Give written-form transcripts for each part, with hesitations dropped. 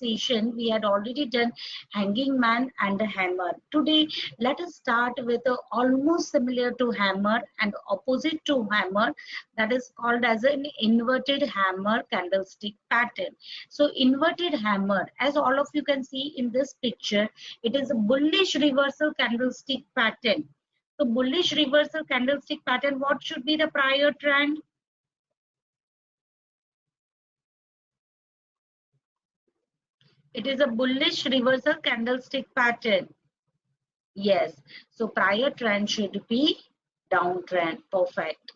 session, we had already done hanging man and a hammer. Today, let us start with a almost similar to hammer and opposite to hammer, that is called as an inverted hammer candlestick pattern. So inverted hammer, as all of you can see in this picture, it is a bullish reversal candlestick pattern. So bullish reversal candlestick pattern, what should be the prior trend? It is a bullish reversal candlestick pattern. Yes. So prior trend should be downtrend. Perfect.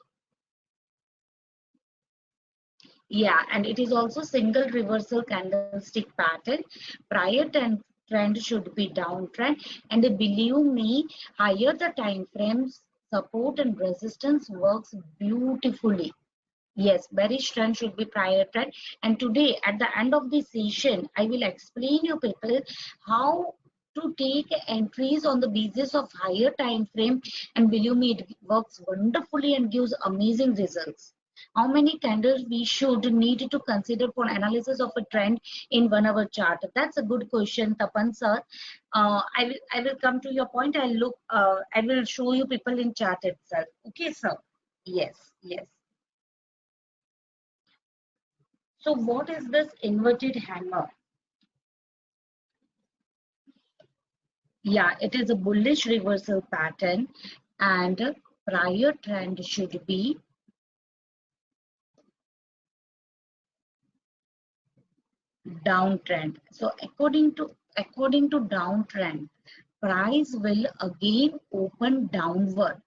Yeah, and it is also single reversal candlestick pattern. Prior trend should be downtrend, and believe me, higher the time frames, support and resistance works beautifully. Yes, bearish trend should be prior trend. And today, at the end of the session, I will explain you people how to take entries on the basis of higher time frame. And believe me, it works wonderfully and gives amazing results. How many candles we should need to consider for analysis of a trend in 1 hour chart? That's a good question, Tapan sir. I will come to your point. I will show you people in chart itself. Okay, sir. Yes, yes. So what is this inverted hammer? Yeah, it is a bullish reversal pattern and prior trend should be downtrend. So according to downtrend, price will again open downward.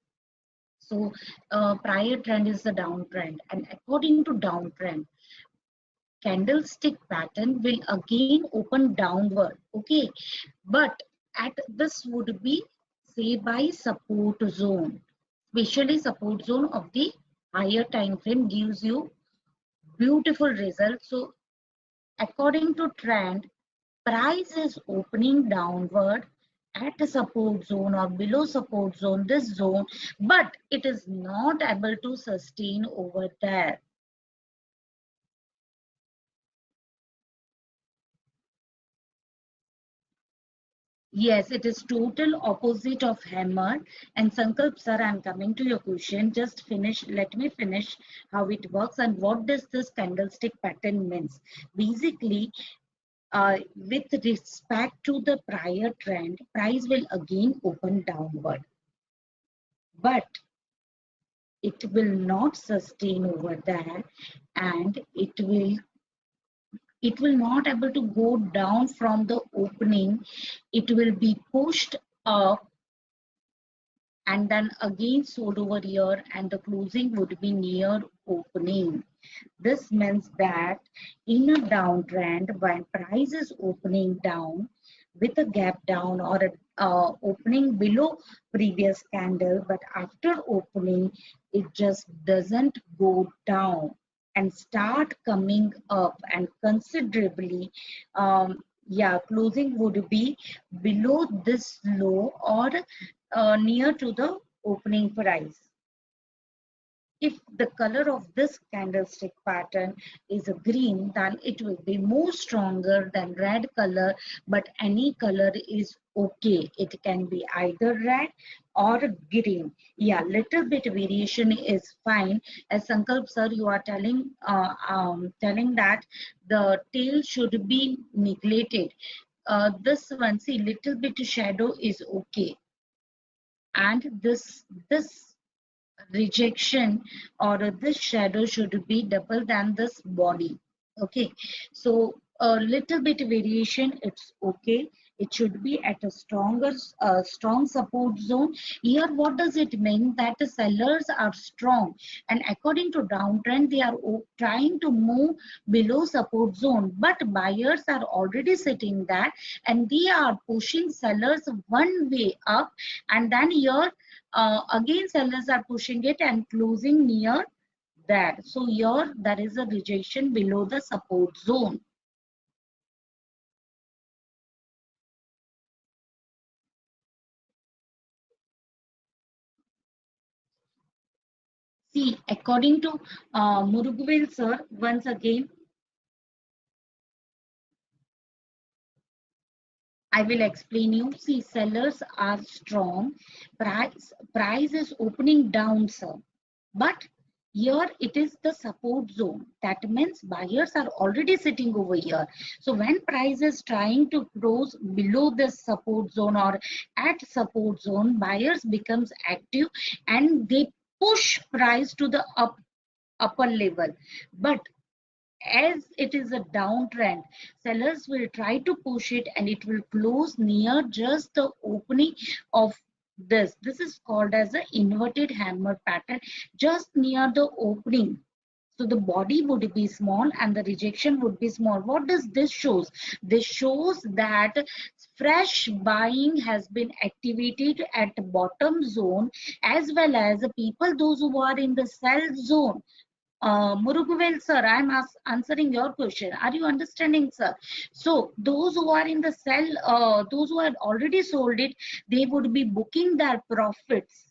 So prior trend is the downtrend, and according to downtrend, candlestick pattern will again open downward. Okay, but at this would be say by support zone, especially support zone of the higher time frame gives you beautiful results. So according to trend, price is opening downward at a support zone or below support zone, this zone, but it is not able to sustain over there. Yes, it is total opposite of hammer. And Sankalp sir, I'm coming to your question. Just finish, let me finish how it works and what does this candlestick pattern means. Basically, with respect to the prior trend, price will again open downward, but it will not sustain over there, and it will not able to go down from the opening. It will be pushed up and then again sold over here, and the closing would be near opening. This means that in a downtrend, when price is opening down with a gap down or a opening below previous candle, but after opening it just doesn't go down and start coming up and considerably, yeah, closing would be below this low or near to the opening price. If the color of this candlestick pattern is a green, then it will be more stronger than red color, but any color is okay. It can be either red or green. Yeah, little bit variation is fine. As Sankalp sir, you are telling that the tail should be neglected. This one, see, little bit shadow is okay, and this rejection or this shadow should be double than this body. Okay, so a little bit variation, it's okay. It should be at a strong support zone. Here what does it mean? That the sellers are strong, and according to downtrend they are trying to move below support zone, but buyers are already sitting there and they are pushing sellers one way up, and then here again sellers are pushing it and closing near that. So here there is a rejection below the support zone. See, according to Murugvel sir, once again, I will explain you. See, sellers are strong. Price is opening down, sir. But here it is the support zone. That means buyers are already sitting over here. So when price is trying to close below the support zone or at support zone, buyers becomes active and they push price to the upper level. But as it is a downtrend, sellers will try to push it and it will close near just the opening of this is called as an inverted hammer pattern, just near the opening. So the body would be small and the rejection would be small. What does this shows? This shows that fresh buying has been activated at bottom zone, as well as the people those who are in the sell zone. Muruguvel sir, I am answering your question. Are you understanding, sir? So those who are in the sell, those who had already sold it, they would be booking their profits.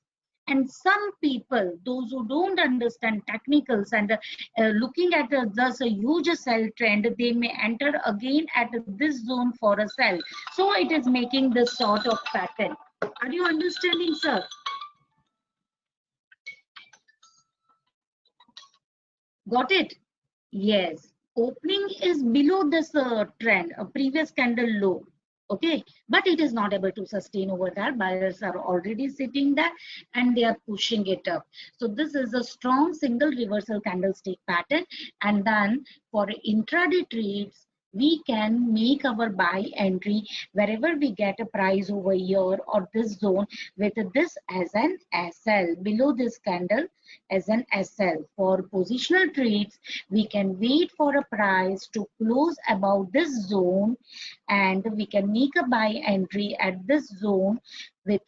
And some people, those who don't understand technicals and looking at thus a huge sell trend, they may enter again at this zone for a sell. So it is making this sort of pattern. Are you understanding, sir? Got it? Yes, opening is below this trend, a previous candle low. Okay, but it is not able to sustain over there. Buyers are already sitting there and they are pushing it up. So this is a strong single reversal candlestick pattern. And then for intraday trades, we can make our buy entry wherever we get a price over here or this zone with this as an SL below this candle as an SL. For positional trades, we can wait for a price to close above this zone and we can make a buy entry at this zone with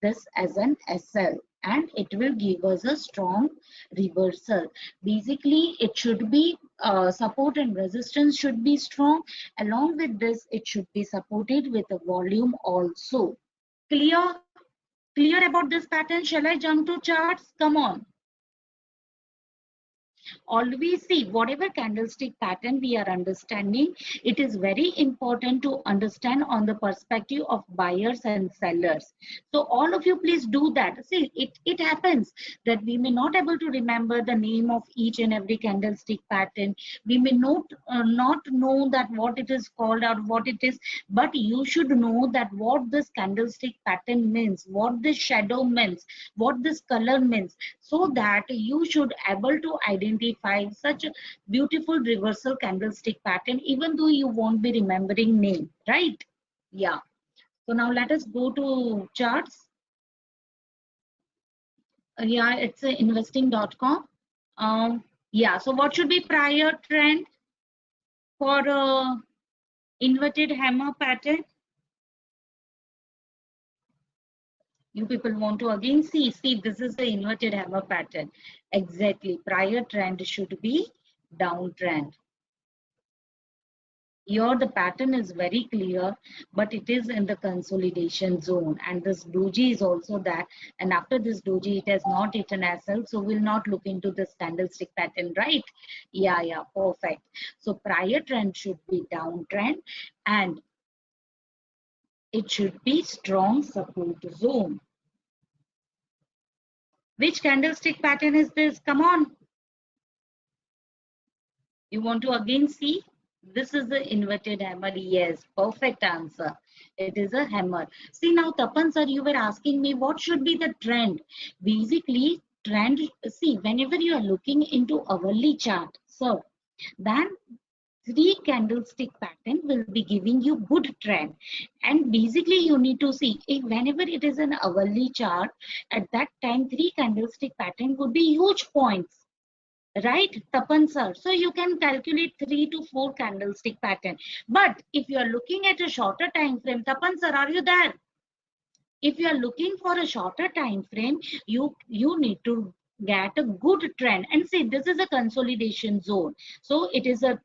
this as an SL, and it will give us a strong reversal. Basically it should be support and resistance should be strong. Along with this, it should be supported with a volume also. Clear about this pattern? Shall I jump to charts? Come on. Always see whatever candlestick pattern we are understanding, it is very important to understand on the perspective of buyers and sellers. So all of you please do that. See, it happens that we may not able to remember the name of each and every candlestick pattern. We may not know that what it is called or what it is, but you should know that what this candlestick pattern means, what this shadow means, what this color means, so that you should able to identify such a beautiful reversal candlestick pattern, even though you won't be remembering name, right? Yeah. So now let us go to charts. Yeah, it's investing.com. Yeah, so what should be prior trend for inverted hammer pattern? You people want to again see this is the inverted hammer pattern. Exactly, prior trend should be downtrend. Here the pattern is very clear, but it is in the consolidation zone, and this doji is also that. And after this doji, it has not hit an SL, so we'll not look into this candlestick pattern, right? Yeah, perfect. So prior trend should be downtrend, and it should be strong support zone. Which candlestick pattern is this? Come on. You want to again see? This is the inverted hammer. Yes, perfect answer. It is a hammer. See now, Tapan sir, you were asking me what should be the trend. Basically, trend, see, whenever you are looking into hourly chart, so then three candlestick pattern will be giving you good trend. And basically you need to see if whenever it is an hourly chart, at that time three candlestick pattern would be huge points. Right, Tapan sir. So you can calculate 3 to 4 candlestick pattern. But if you are looking at a shorter time frame, Tapan sir, are you there? If you are looking for a shorter time frame, you need to get a good trend. And see, this is a consolidation zone. So it is a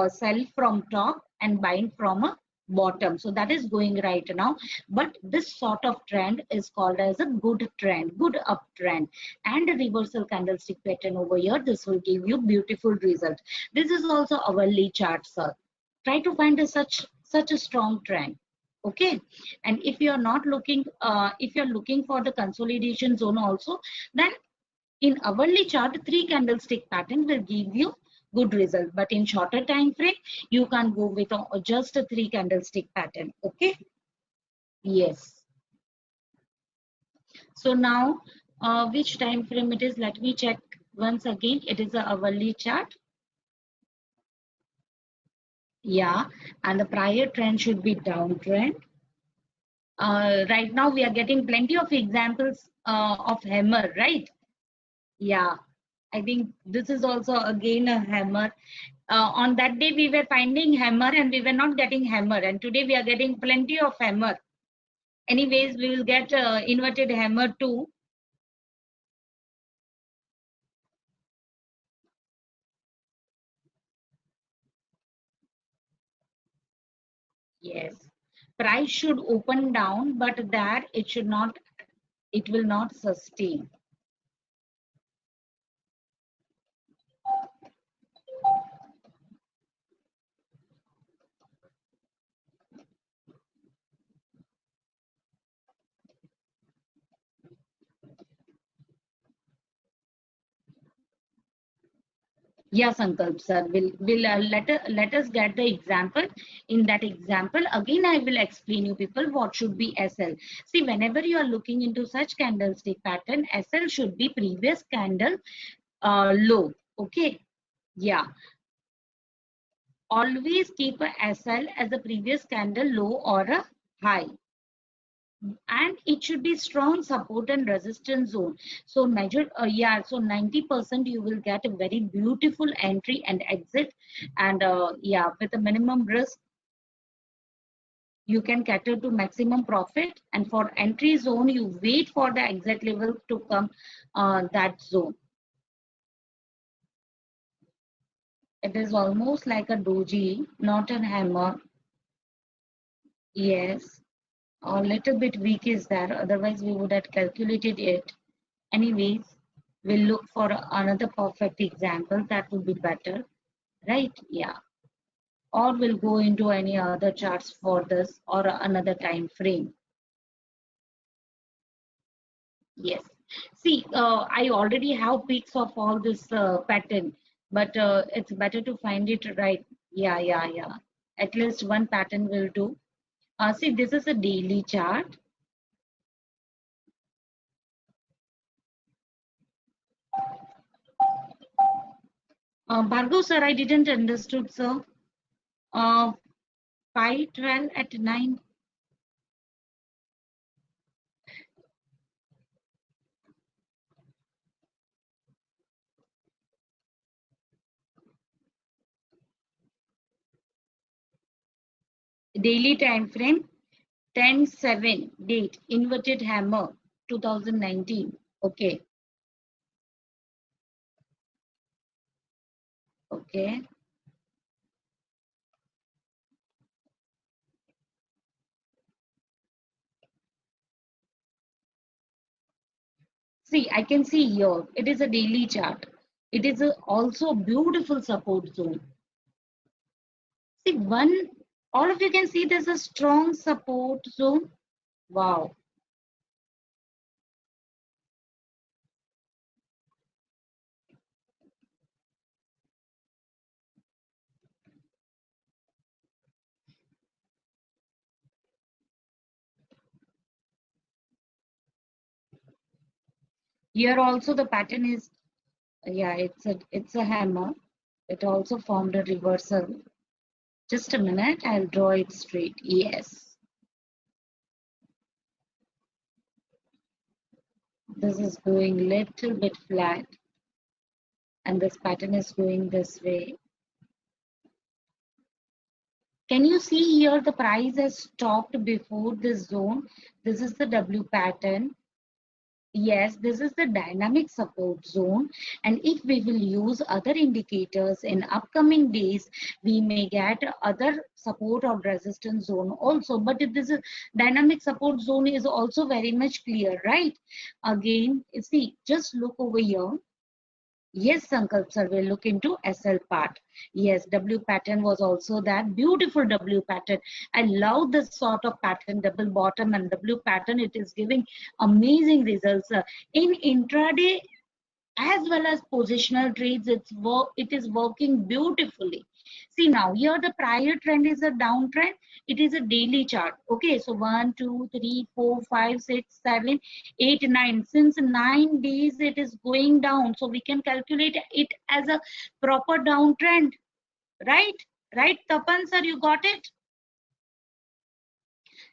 sell from top and buying from a bottom, so that is going right now. But this sort of trend is called as a good trend, good uptrend, and a reversal candlestick pattern over here. This will give you beautiful result. This is also hourly chart, sir. Try to find such a strong trend. Okay, and if you are not looking, if you're looking for the consolidation zone also, then in hourly chart 3 candlestick pattern will give you good result, but in shorter time frame you can go with just a 3 candlestick pattern. Okay, yes. So now which time frame it is, let me check once again. It is a hourly chart. Yeah, and the prior trend should be downtrend. Right now we are getting plenty of examples of hammer, right? Yeah, I think this is also again a hammer. On that day we were finding hammer and we were not getting hammer, and today we are getting plenty of hammer. Anyways, we will get inverted hammer too. Yes, price should open down, but that it should not, it will not sustain. Yes, Sankalp sir, will let us get the example. In that example, again I will explain you people what should be SL. See, whenever you are looking into such candlestick pattern, SL should be previous candle low. Okay, yeah. Always keep a SL as a previous candle low or a high. And it should be strong support and resistance zone. So measure, yeah, so 90% you will get a very beautiful entry and exit, and yeah, with a minimum risk you can cater to maximum profit, and for entry zone you wait for the exit level to come, that zone. It is almost like a doji, not a hammer. Yes, a little bit weak is there, otherwise we would have calculated it. Anyways, we'll look for another perfect example that would be better, right? Yeah. Or we'll go into any other charts for this or another time frame. Yes. See, I already have peaks of all this pattern, but it's better to find it right. Yeah, yeah, yeah. At least one pattern will do. See, this is a daily chart. Bhargav sir, I didn't understood, sir. 512 at 9. Daily time frame 10/7 date inverted hammer 2019. Okay, okay. See, I can see here it is a daily chart. It is also beautiful support zone. See, one, all of you can see there's a strong support zone. Wow. Here also the pattern is, yeah, it's a hammer. It also formed a reversal. Just a minute, I'll draw it straight. Yes. This is going little bit flat, and this pattern is going this way. Can you see here the price has stopped before this zone? This is the W pattern. Yes, this is the dynamic support zone, and if we will use other indicators in upcoming days, we may get other support or resistance zone also. But if this is dynamic support zone is also very much clear, right? Again, see, just look over here. Yes, Sankalp sir, will look into SL part. Yes, W pattern was also that beautiful W pattern. I love this sort of pattern, double bottom and W pattern. It is giving amazing results in intraday as well as positional trades. It is working beautifully. See now here the prior trend is a downtrend. It is a daily chart. Okay, so 1 2 3 4 5 6 7 8 9, since 9 days it is going down, so we can calculate it as a proper downtrend, right? Right, Tapan sir, you got it?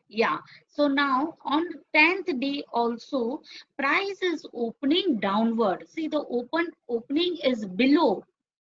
Yeah, so now on 10th day also price is opening downward. See the opening is below,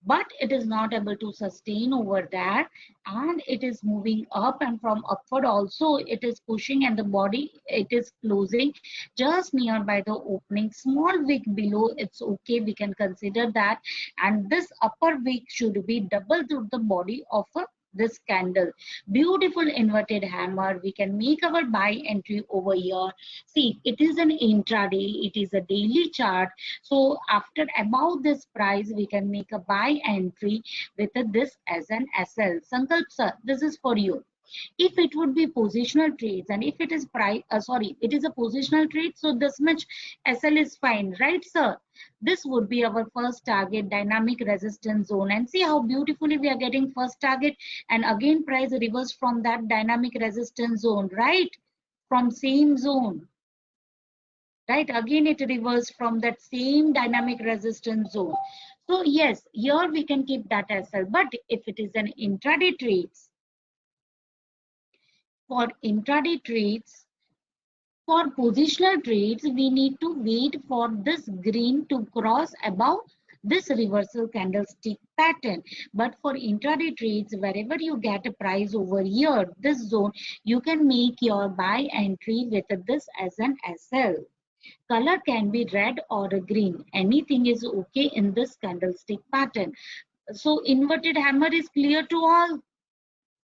but it is not able to sustain over there, and it is moving up, and from upward also it is pushing, and the body it is closing just nearby the opening. Small wick below, it's okay, we can consider that, and this upper wick should be double to the body of this candle. Beautiful inverted hammer. We can make our buy entry over here. See, it is an intraday, it is a daily chart. So after about this price we can make a buy entry with this as an SL. Sankalp sir, this is for you. If it would be positional trades, and if it is price it is a positional trade, so this much SL is fine, right sir? This would be our first target, dynamic resistance zone, and see how beautifully we are getting first target, and again price reversed from that dynamic resistance zone, right? From same zone, right? Again it reversed from that same dynamic resistance zone. So yes, here we can keep that SL. But if it is an intraday trades, for intraday trades, for positional trades, we need to wait for this green to cross above this reversal candlestick pattern. But for intraday trades, wherever you get a price over here, this zone, you can make your buy entry with this as an SL. Color can be red or green. Anything is okay in this candlestick pattern. So inverted hammer is clear to all.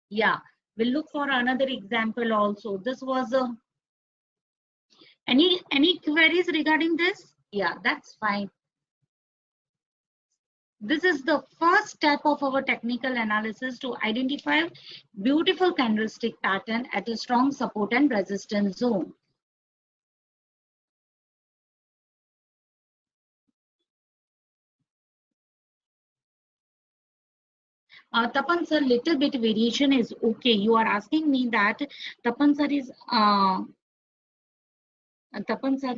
Yeah, we'll look for another example also. This was a any queries regarding this? Yeah, that's fine. This is the first step of our technical analysis to identify beautiful candlestick pattern at a strong support and resistance zone. Tapan sir, little bit variation is okay. You are asking me that Tapan sir is Tapan sir,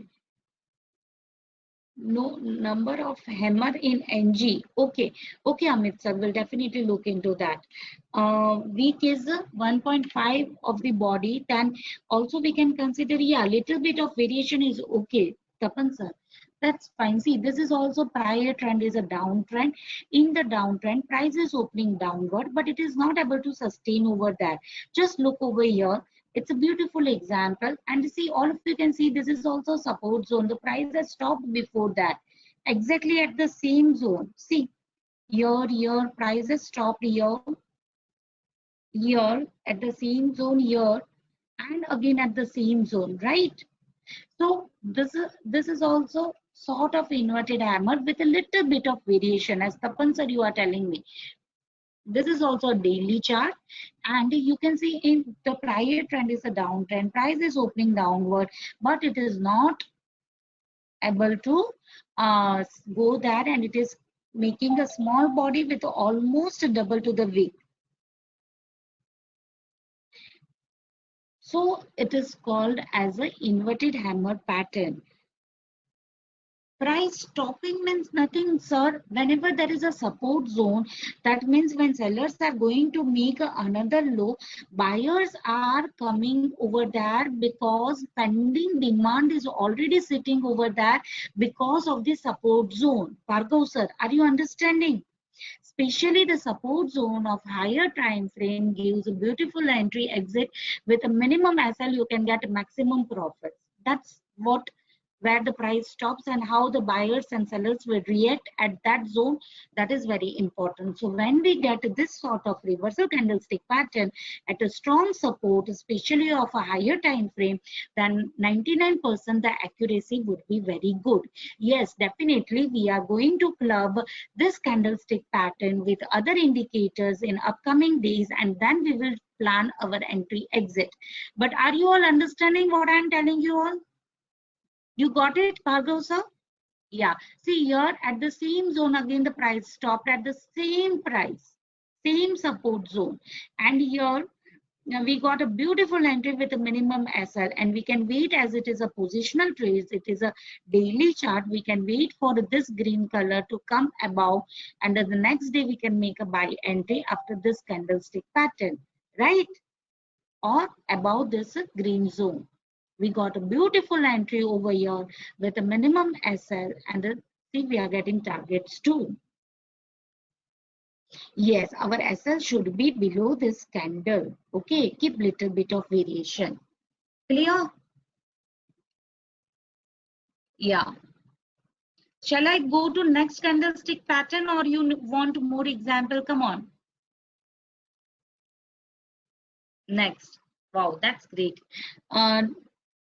no number of hammer in NG. Okay, okay, Amit sir, will definitely look into that. Weak is 1.5 of the body. Then also we can consider, yeah, little bit of variation is okay, Tapan sir. That's fine. See, this is also prior trend is a downtrend. In the downtrend, price is opening downward, but it is not able to sustain over that. Just look over here. It's a beautiful example, and see, all of you can see this is also support zone. The price has stopped before that, exactly at the same zone. See, here price has stopped here at the same zone here, and again at the same zone, right? So this is also sort of inverted hammer with a little bit of variation, as Tapan sir you are telling me. This is also a daily chart, and you can see in the prior trend is a downtrend. Price is opening downward, but it is not able to go there, and it is making a small body with almost double to the wick. So it is called as an inverted hammer pattern. Price stopping means nothing, sir. Whenever there is a support zone, that means when sellers are going to make another low, buyers are coming over there because pending demand is already sitting over there because of the support zone. Bhargav sir, are you understanding? Especially the support zone of higher time frame gives a beautiful entry exit with a minimum SL, you can get maximum profits. That's what where the price stops and how the buyers and sellers will react at that zone. That is very important. So when we get this sort of reversal candlestick pattern at a strong support, especially of a higher time frame, then 99% the accuracy would be very good. Yes, definitely we are going to club this candlestick pattern with other indicators in upcoming days, and then we will plan our entry exit. But are you all understanding what I am telling you all? You got it, Bhargav sir? Yeah. See here at the same zone again, the price stopped at the same price, same support zone. And here now we got a beautiful entry with a minimum SL, and we can wait as it is a positional trade. It is a daily chart. We can wait for this green color to come above, and the next day we can make a buy entry after this candlestick pattern, right? Or above this green zone. We got a beautiful entry over here with a minimum SL, and see we are getting targets too. Yes, our SL should be below this candle. Okay, keep little bit of variation. Clear? Yeah. Shall I go to next candlestick pattern, or you want more example? Come on. Next. Wow, that's great. Uh,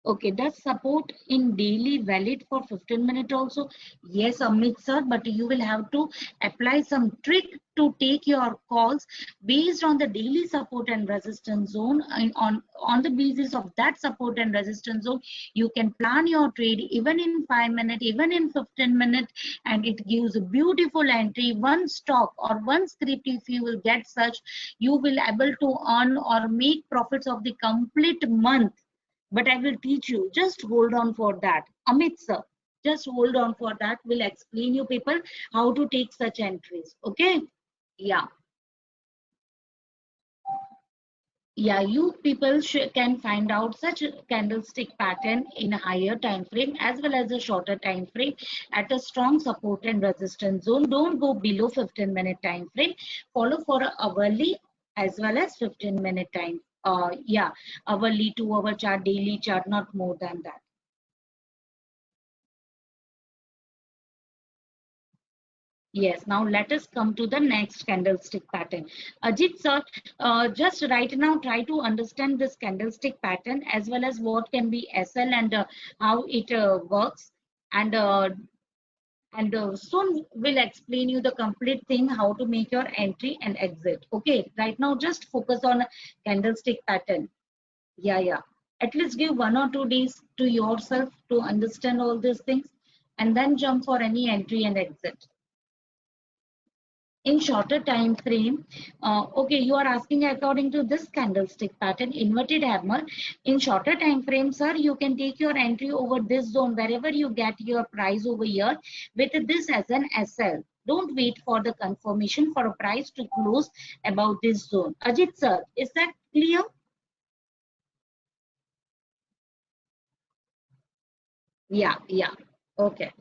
okay, does support in daily valid for 15 minutes also? Yes, Amit sir, but you will have to apply some trick to take your calls based on the daily support and resistance zone. And on the basis of that support and resistance zone, you can plan your trade even in 5 minutes, even in 15 minutes, and it gives a beautiful entry. One stock or one script, if you will get such, you will able to earn or make profits of the complete month. But I will teach you. Just hold on for that. Amit sir, just hold on for that. We'll explain you people how to take such entries. Okay? Yeah. Yeah, you people can find out such a candlestick pattern in a higher time frame as well as a shorter time frame at a strong support and resistance zone. Don't go below 15-minute time frame. Follow for a hourly as well as 15-minute time. Yeah, hourly, 2-hour chart, daily chart, not more than that. Yes, now let us come to the next candlestick pattern. Ajit sir, just right now try to understand this candlestick pattern as well as what can be SL and how it works. And soon we'll explain you the complete thing, how to make your entry and exit. Okay, right now just focus on candlestick pattern. Yeah, yeah. At least give 1 or 2 days to yourself to understand all these things and then jump for any entry and exit in shorter time frame. Okay, you are asking according to this candlestick pattern, inverted hammer. In shorter time frame, sir, you can take your entry over this zone wherever you get your price over here with this as an SL. Don't wait for the confirmation for a price to close about this zone. Ajit sir, is that clear? Yeah, yeah. Okay.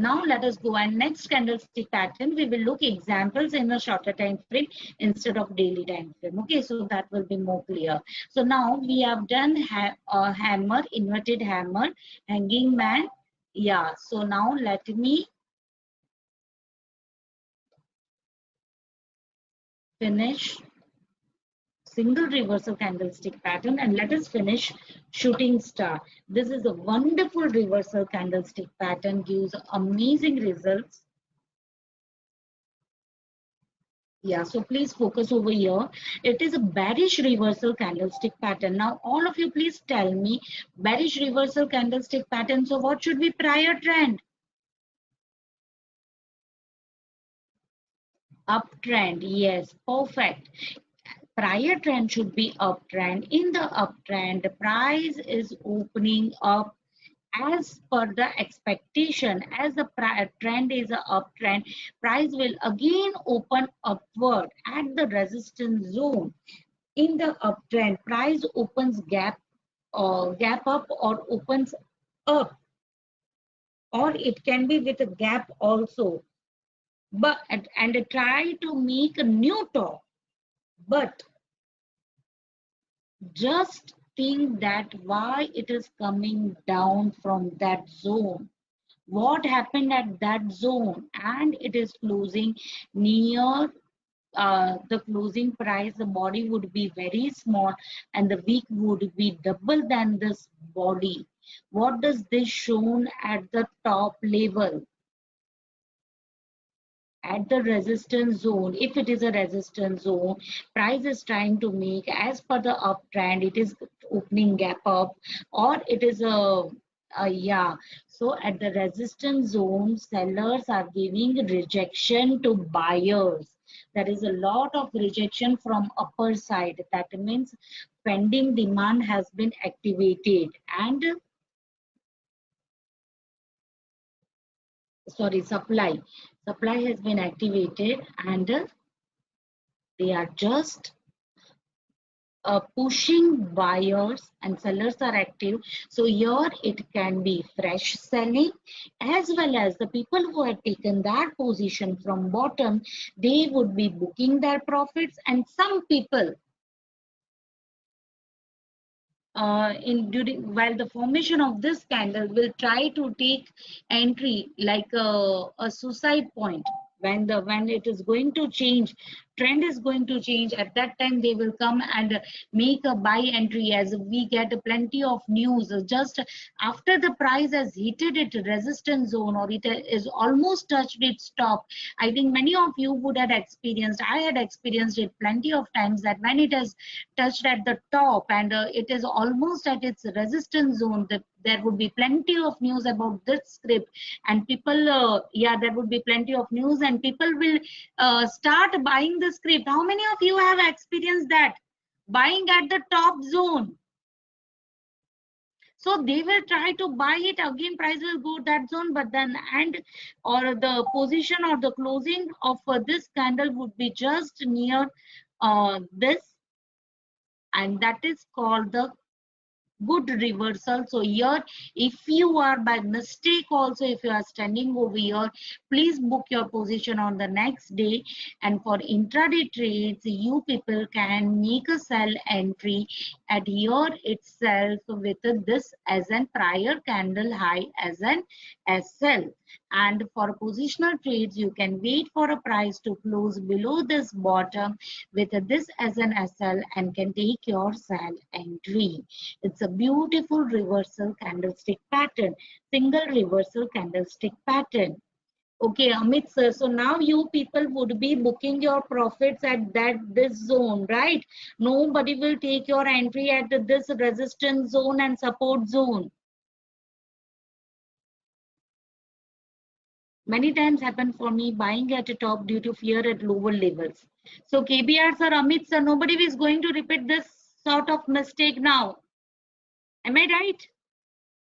Now let us go and next candlestick pattern. We will look examples in a shorter time frame instead of daily time frame. Okay, so that will be more clear. So now we have done hammer, inverted hammer, hanging man. Yeah. So now let me finish single reversal candlestick pattern and let us finish shooting star. This is a wonderful reversal candlestick pattern, gives amazing results. Yeah, so please focus over here. It is a bearish reversal candlestick pattern. Now, all of you, please tell me bearish reversal candlestick pattern. So, what should be prior trend? Uptrend. Yes, perfect. Prior trend should be uptrend. In the uptrend, the price is opening up as per the expectation. As the trend is a uptrend, price will again open upward at the resistance zone. In the uptrend, price opens gap or gap up or opens up, or it can be with a gap also, but and try to make a new top. But just think that why it is coming down from that zone, what happened at that zone, and it is closing near the closing price. The body would be very small and the wick would be double than this body. What does this shown at the top level? At the resistance zone, if it is a resistance zone, price is trying to make as per the uptrend, it is opening gap up, or it is a yeah. So at the resistance zone, sellers are giving rejection to buyers. There is a lot of rejection from upper side. That means pending demand has been activated, and sorry, supply has been activated, and they are just pushing buyers, and sellers are active. So here it can be fresh selling, as well as the people who have taken that position from bottom, they would be booking their profits, and some people in during while the formation of this candle will try to take entry like a suicide point. When it is going to change, trend is going to change, at that time they will come and make a buy entry, as we get plenty of news just after the price has hit its resistance zone, or it is almost touched its top. I think many of you would have experienced, I had experienced it plenty of times, that when it has touched at the top and it is almost at its resistance zone, that there would be plenty of news about this script, and people yeah, there would be plenty of news and people will start buying the script. How many of you have experienced that, buying at the top zone? So they will try to buy it again, price will go that zone, but then and or the position or the closing of this candle would be just near this, and that is called the good reversal. So here, if you are by mistake also, if you are standing over here, please book your position on the next day. And for intraday trades, you people can make a sell entry at here itself with this as an prior candle high as an SL. And for positional trades, you can wait for a price to close below this bottom with this as an SL and can take your sell entry. It's a beautiful reversal candlestick pattern, single reversal candlestick pattern. Okay, Amit sir, so now you people would be booking your profits at this zone, right? Nobody will take your entry at this resistance zone and support zone. Many times happen for me buying at the top due to fear at lower levels. So KBR sir, Amit sir, nobody is going to repeat this sort of mistake now. Am I right?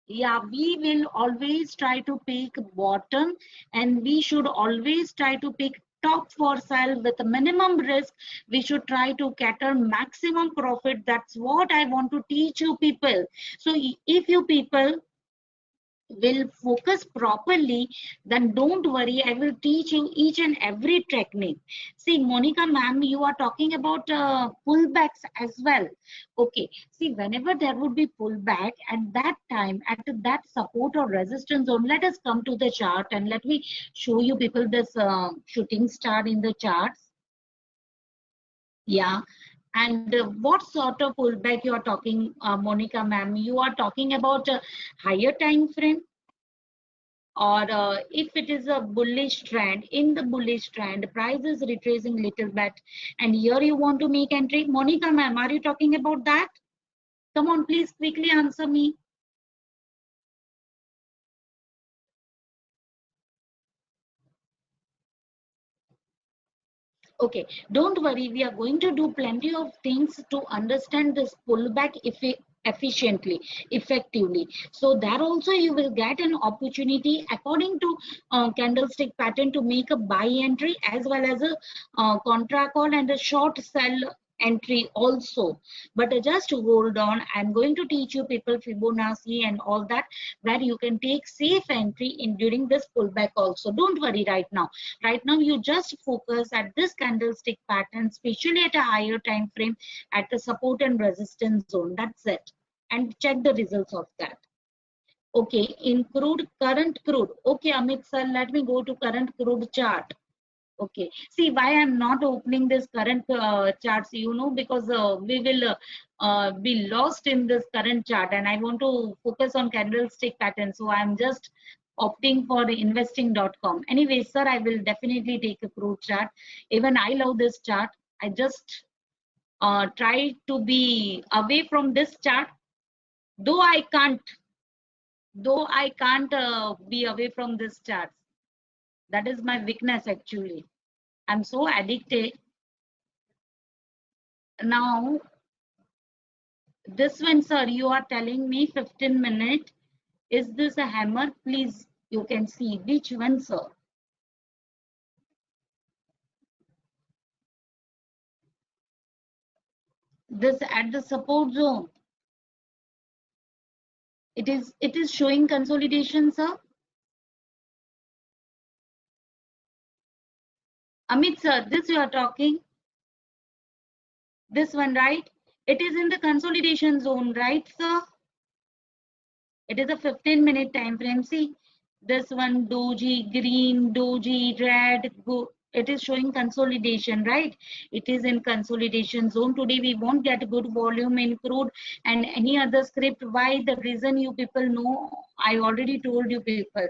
Yeah, we will always try to pick bottom, and we should always try to pick top for sale with a minimum risk. We should try to cater maximum profit. That's what I want to teach you people. So if you people will focus properly, then don't worry, I will teach you each and every technique. See, Monica ma'am, you are talking about pullbacks as well. Okay, see, whenever there would be pullback at that time, at that support or resistance zone, let us come to the chart and let me show you people this shooting star in the charts. Yeah. And what sort of pullback you are talking, Monica ma'am? You are talking about a higher time frame, or if it is a bullish trend, in the bullish trend price is retracing little bit and here you want to make entry. Monica ma'am, are you talking about that? Come on, please quickly answer me. Okay, don't worry, we are going to do plenty of things to understand this pullback efficiently, effectively. So there also you will get an opportunity according to candlestick pattern to make a buy entry as well as a contra call and a short sell entry also. But just hold on, I'm going to teach you people Fibonacci and all that, where you can take safe entry in during this pullback also. Don't worry right now. Right now you just focus at this candlestick pattern, especially at a higher time frame, at the support and resistance zone. That's it. And check the results of that. Okay, in crude, current crude. Okay, Amit sir, let me go to current crude chart. Okay, see why I'm not opening this current charts, you know, because we will be lost in this current chart, and I want to focus on candlestick pattern. So I'm just opting for the investing.com. Anyway, sir, I will definitely take a crude chart. Even I love this chart. I just try to be away from this chart, though I can't. Be away from this chart. That is my weakness actually. I'm so addicted. Now, this one, sir, you are telling me 15 minute. Is this a hammer? Please, you can see which one, sir. This at the support zone. It is showing consolidation, sir. Amit, sir, this you are talking. This one, right? It is in the consolidation zone, right, sir? It is a 15-minute time frame. See, this one, doji, green, doji, red, go. It is showing consolidation, right? It is in consolidation zone. Today we won't get good volume in crude and any other script. Why? The reason you people know, I already told you people.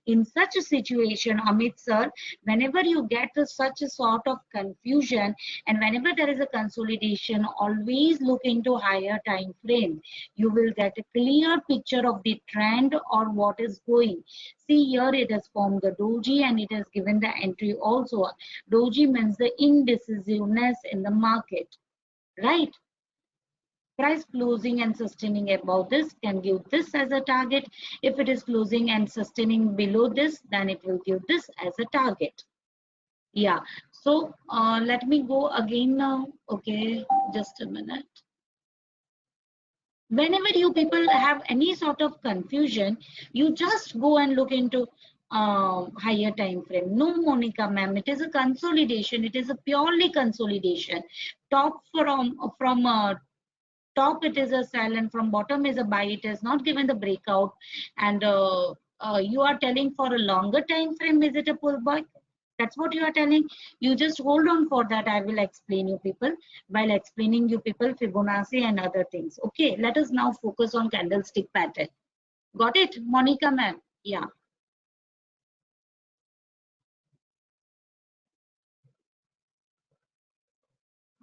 In such a situation, Amit sir, whenever you get such a sort of confusion and whenever there is a consolidation, always look into higher time frame. You will get a clear picture of the trend or what is going. See here it has formed the doji and it has given the entry also. Doji means the indecisiveness in the market, right? Price closing and sustaining above this can give this as a target. If it is closing and sustaining below this, then it will give this as a target. Yeah, so let me go again now. Okay, just a minute. Whenever you people have any sort of confusion, you just go and look into higher time frame. No, Monica ma'am, it is a consolidation. It is a purely consolidation. Top from top it is a sell and from bottom is a buy. It has not given the breakout, and you are telling for a longer time frame, is it a pullback? That's what you are telling. You just hold on for that. I will explain you people while explaining you people Fibonacci and other things. Okay, let us now focus on candlestick pattern. Got it, Monica ma'am? Yeah.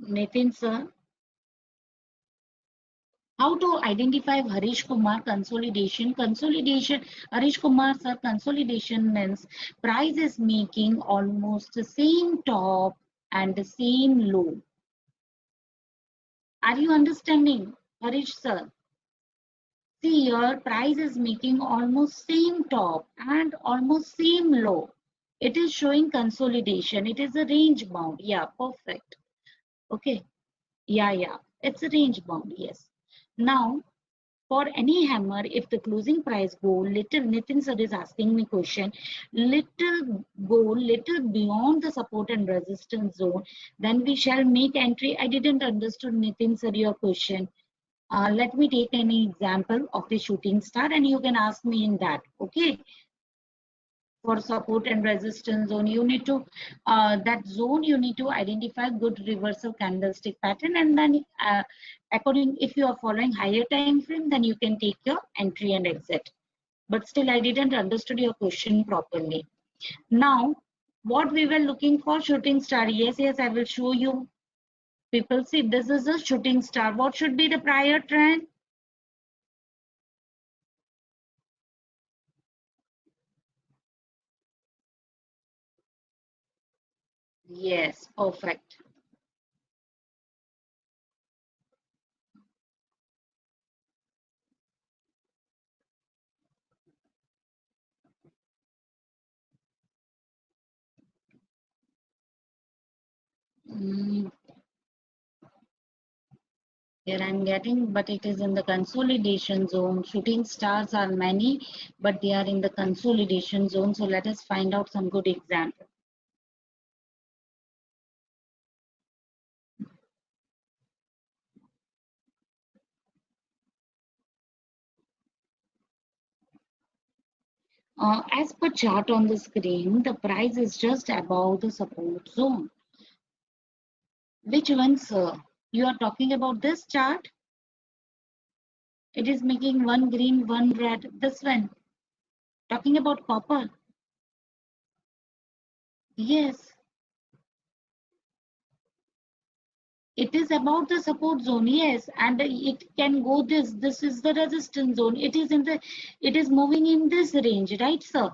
Nitin sir. How to identify Harish Kumar consolidation? Consolidation, Harish Kumar sir, consolidation means price is making almost the same top and the same low. Are you understanding, Harish sir? See here, price is making almost same top and almost same low. It is showing consolidation. It is a range bound. Yeah, perfect. Okay. Yeah. It's a range bound. Yes. Now, for any hammer, if the closing price go little, Nitin sir is asking me question, little beyond the support and resistance zone, then we shall make entry. I didn't understood Nitin sir your question. Let me take any example of the shooting star and you can ask me in that. Okay. For support and resistance zone, you need to, that zone, you need to identify good reversal candlestick pattern and then according, if you are following higher time frame, then you can take your entry and exit. But still, I didn't understood your question properly. Now, what we were looking for shooting star. Yes, I will show you. People see this is a shooting star. What should be the prior trend? Yes, perfect. Mm, Here I'm getting, but it is in the consolidation zone. Shooting stars are many, but they are in the consolidation zone. So let us find out some good example. As per chart on the screen, the price is just above the support zone. Which one, sir? You are talking about this chart? It is making one green, one red. This one. Talking about copper. Yes. It is about the support zone, yes, and it can go this. This is the resistance zone. It is in the. It is moving in this range, right, sir?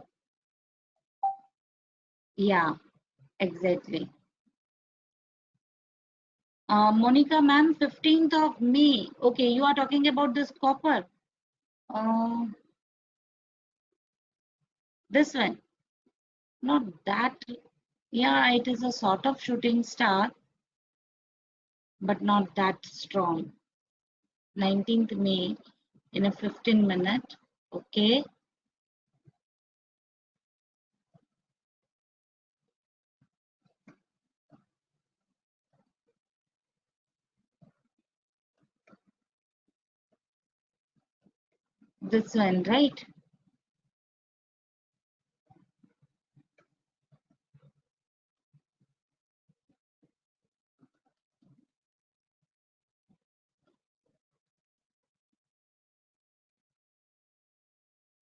Yeah, exactly. Monica, ma'am, 15th of May. Okay, you are talking about this copper. Uh, this one, not that. Yeah, it is a sort of shooting star, but not that strong. 19th May in a 15 minute. Okay, this one, right?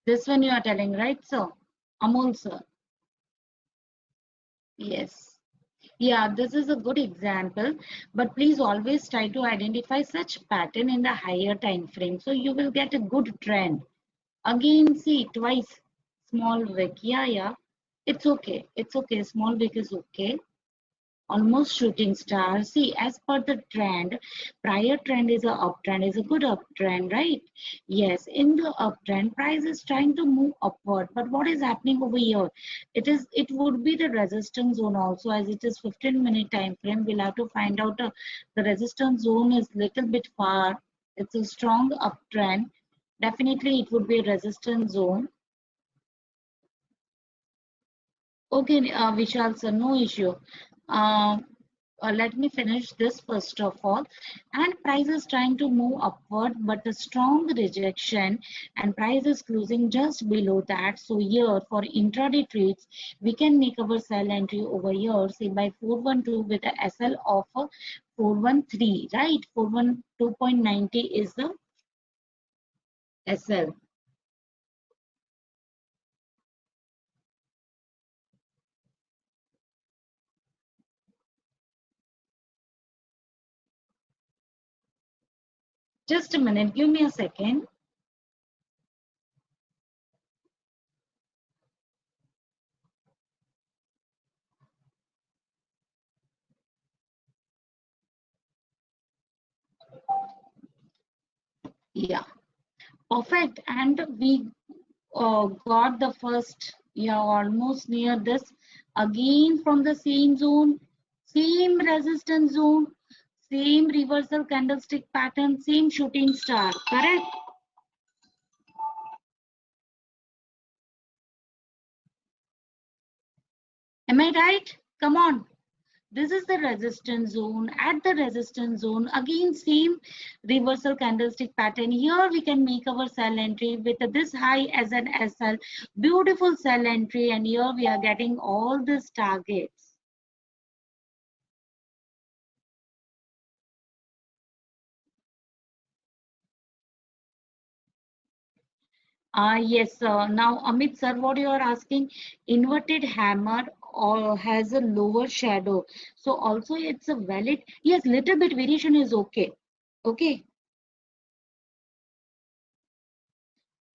This one you are telling, right, sir? Amol, sir. Yes. Yeah, this is a good example, but please always try to identify such pattern in the higher time frame. So you will get a good trend. Again, see twice small wick. Yeah, yeah. It's okay. It's okay. Small wick is okay. Almost shooting star. See, as per the trend, prior trend is a uptrend, is a good uptrend, right? Yes, in the uptrend, price is trying to move upward. But what is happening over here? It would be the resistance zone also, as it is 15-minute time frame. We'll have to find out the resistance zone is little bit far. It's a strong uptrend. Definitely, it would be a resistance zone. Okay, Vishal sir, no issue. Uh, Let me finish this first of all. And price is trying to move upward, but the strong rejection and price is closing just below that. So here for intraday trades, we can make our sell entry over here, say by 412 with a SL of 413, right? 412.90 is the SL. Just a minute, give me a second. Yeah, perfect. And we got the first, yeah, almost near this. Again from the same zone, same resistance zone, same reversal candlestick pattern, same shooting star, correct? Am I right? Come on. This is the resistance zone. At the resistance zone, again same reversal candlestick pattern. Here we can make our sell entry with this high as an SL. Beautiful sell entry, and here we are getting all these targets. Yes, now Amit sir, what you are asking, inverted hammer or has a lower shadow. So also it's a valid, yes, little bit variation is okay. Okay.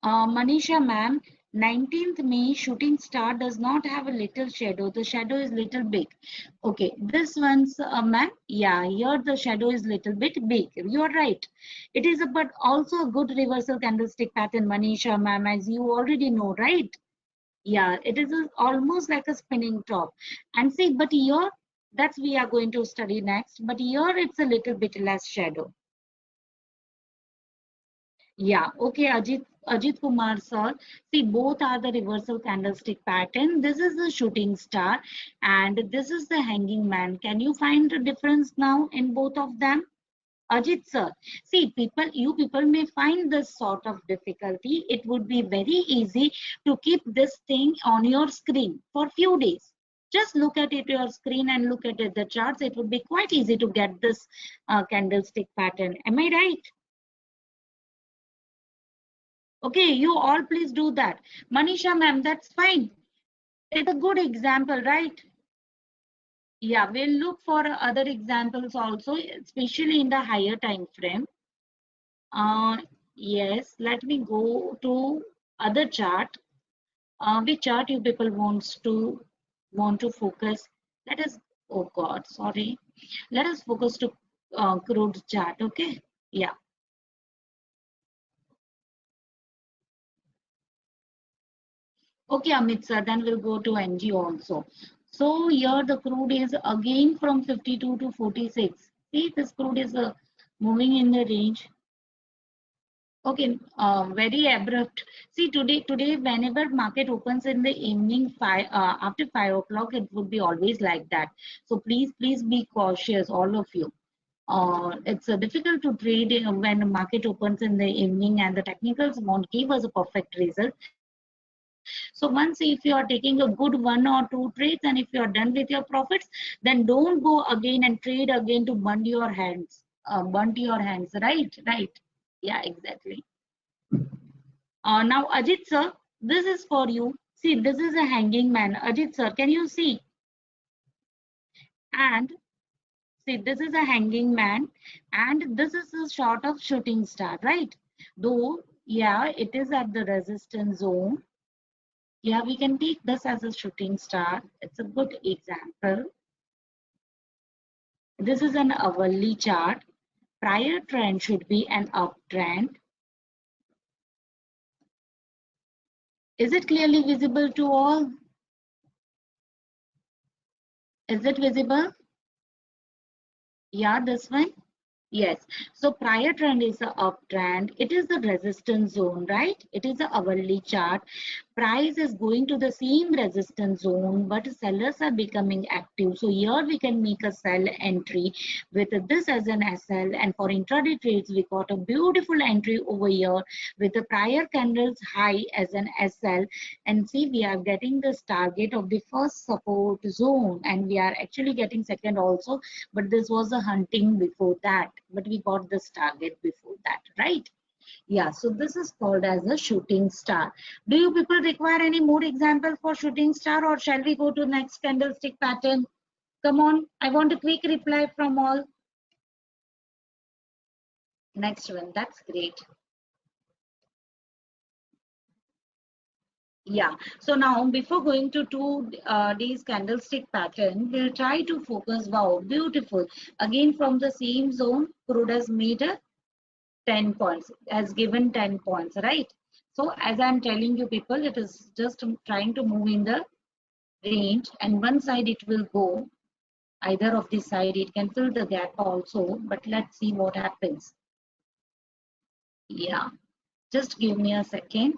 Manisha ma'am, 19th May shooting star does not have a little shadow. The shadow is little big. Okay, this one's ma'am, yeah, here the shadow is little bit big. You are right. It is a, but also a good reversal candlestick pattern, Manisha ma'am, as you already know, right? Yeah, it is almost like a spinning top. And see, but here, that's we are going to study next. But here it's a little bit less shadow. Yeah, okay, Ajit Kumar sir. See, both are the reversal candlestick pattern. This is the shooting star and this is the hanging man. Can you find the difference now in both of them? Ajit sir, see, you people may find this sort of difficulty. It would be very easy to keep this thing on your screen for few days. Just look at it, your screen, and look at it, the charts. It would be quite easy to get this candlestick pattern. Am I right? Okay, you all please do that. Manisha ma'am, that's fine. It's a good example, right? Yeah, we'll look for other examples also, especially in the higher time frame. Uh, yes, let me go to other chart. Which chart you people want to focus? Let us. Oh God, sorry. Let us focus to crude chart. Okay. Yeah. Okay, Amit sir, then we'll go to NG also. So here the crude is again from 52 to 46. See, this crude is moving in the range. Okay, very abrupt. See, today, whenever market opens in the evening, after 5 o'clock, it would be always like that. So please be cautious, all of you. It's difficult to trade when the market opens in the evening and the technicals won't give us a perfect result. So once if you are taking a good 1 or 2 trades and if you are done with your profits, then don't go again and trade again to burn your hands. Burnt your hands, right? Right. Yeah, exactly. Now, Ajit sir, this is for you. See, this is a hanging man. Ajit sir, can you see? And see, this is a hanging man, and this is a sort of shooting star, right? Though, yeah, it is at the resistance zone. Yeah, we can take this as a shooting star. It's a good example. This is an hourly chart. Prior trend should be an uptrend. Is it clearly visible to all? Is it visible? Yeah, this one. Yes. So prior trend is the uptrend. It is the resistance zone, right? It is the hourly chart. Price is going to the same resistance zone, but sellers are becoming active. So here we can make a sell entry with this as an SL. And for intraday trades, we got a beautiful entry over here with the prior candles high as an SL. And see, we are getting this target of the first support zone, and we are actually getting second also, but this was a hunting before that, but we got this target before that, right? Yeah, so this is called as a shooting star. Do you people require any more example for shooting star, or shall we go to next candlestick pattern? Come on, I want a quick reply from all. Next one, that's great. Yeah, so now before going to 2 days candlestick pattern, we'll try to focus. Wow, beautiful. Again, from the same zone, crude has made a 10 points, has given 10 points, right? So as I'm telling you people, it is just trying to move in the range, and one side it will go, either of this side, it can fill the gap also, but let's see what happens. Yeah, just give me a second.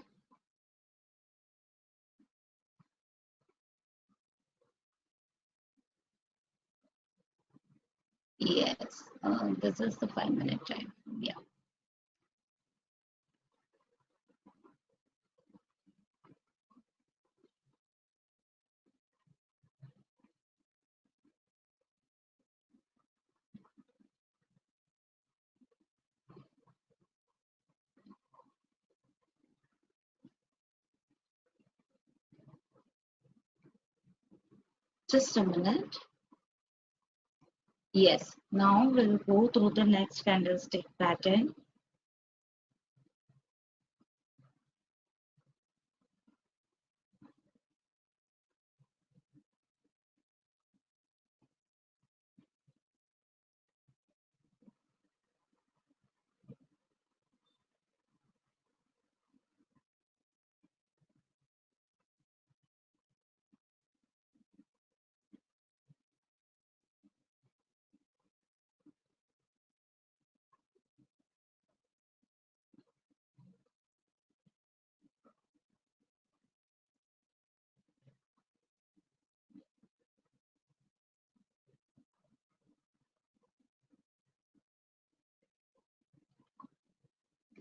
Yes, this is the 5 minute time. Yeah. Just a minute. Yes, now we'll go through the next candlestick pattern.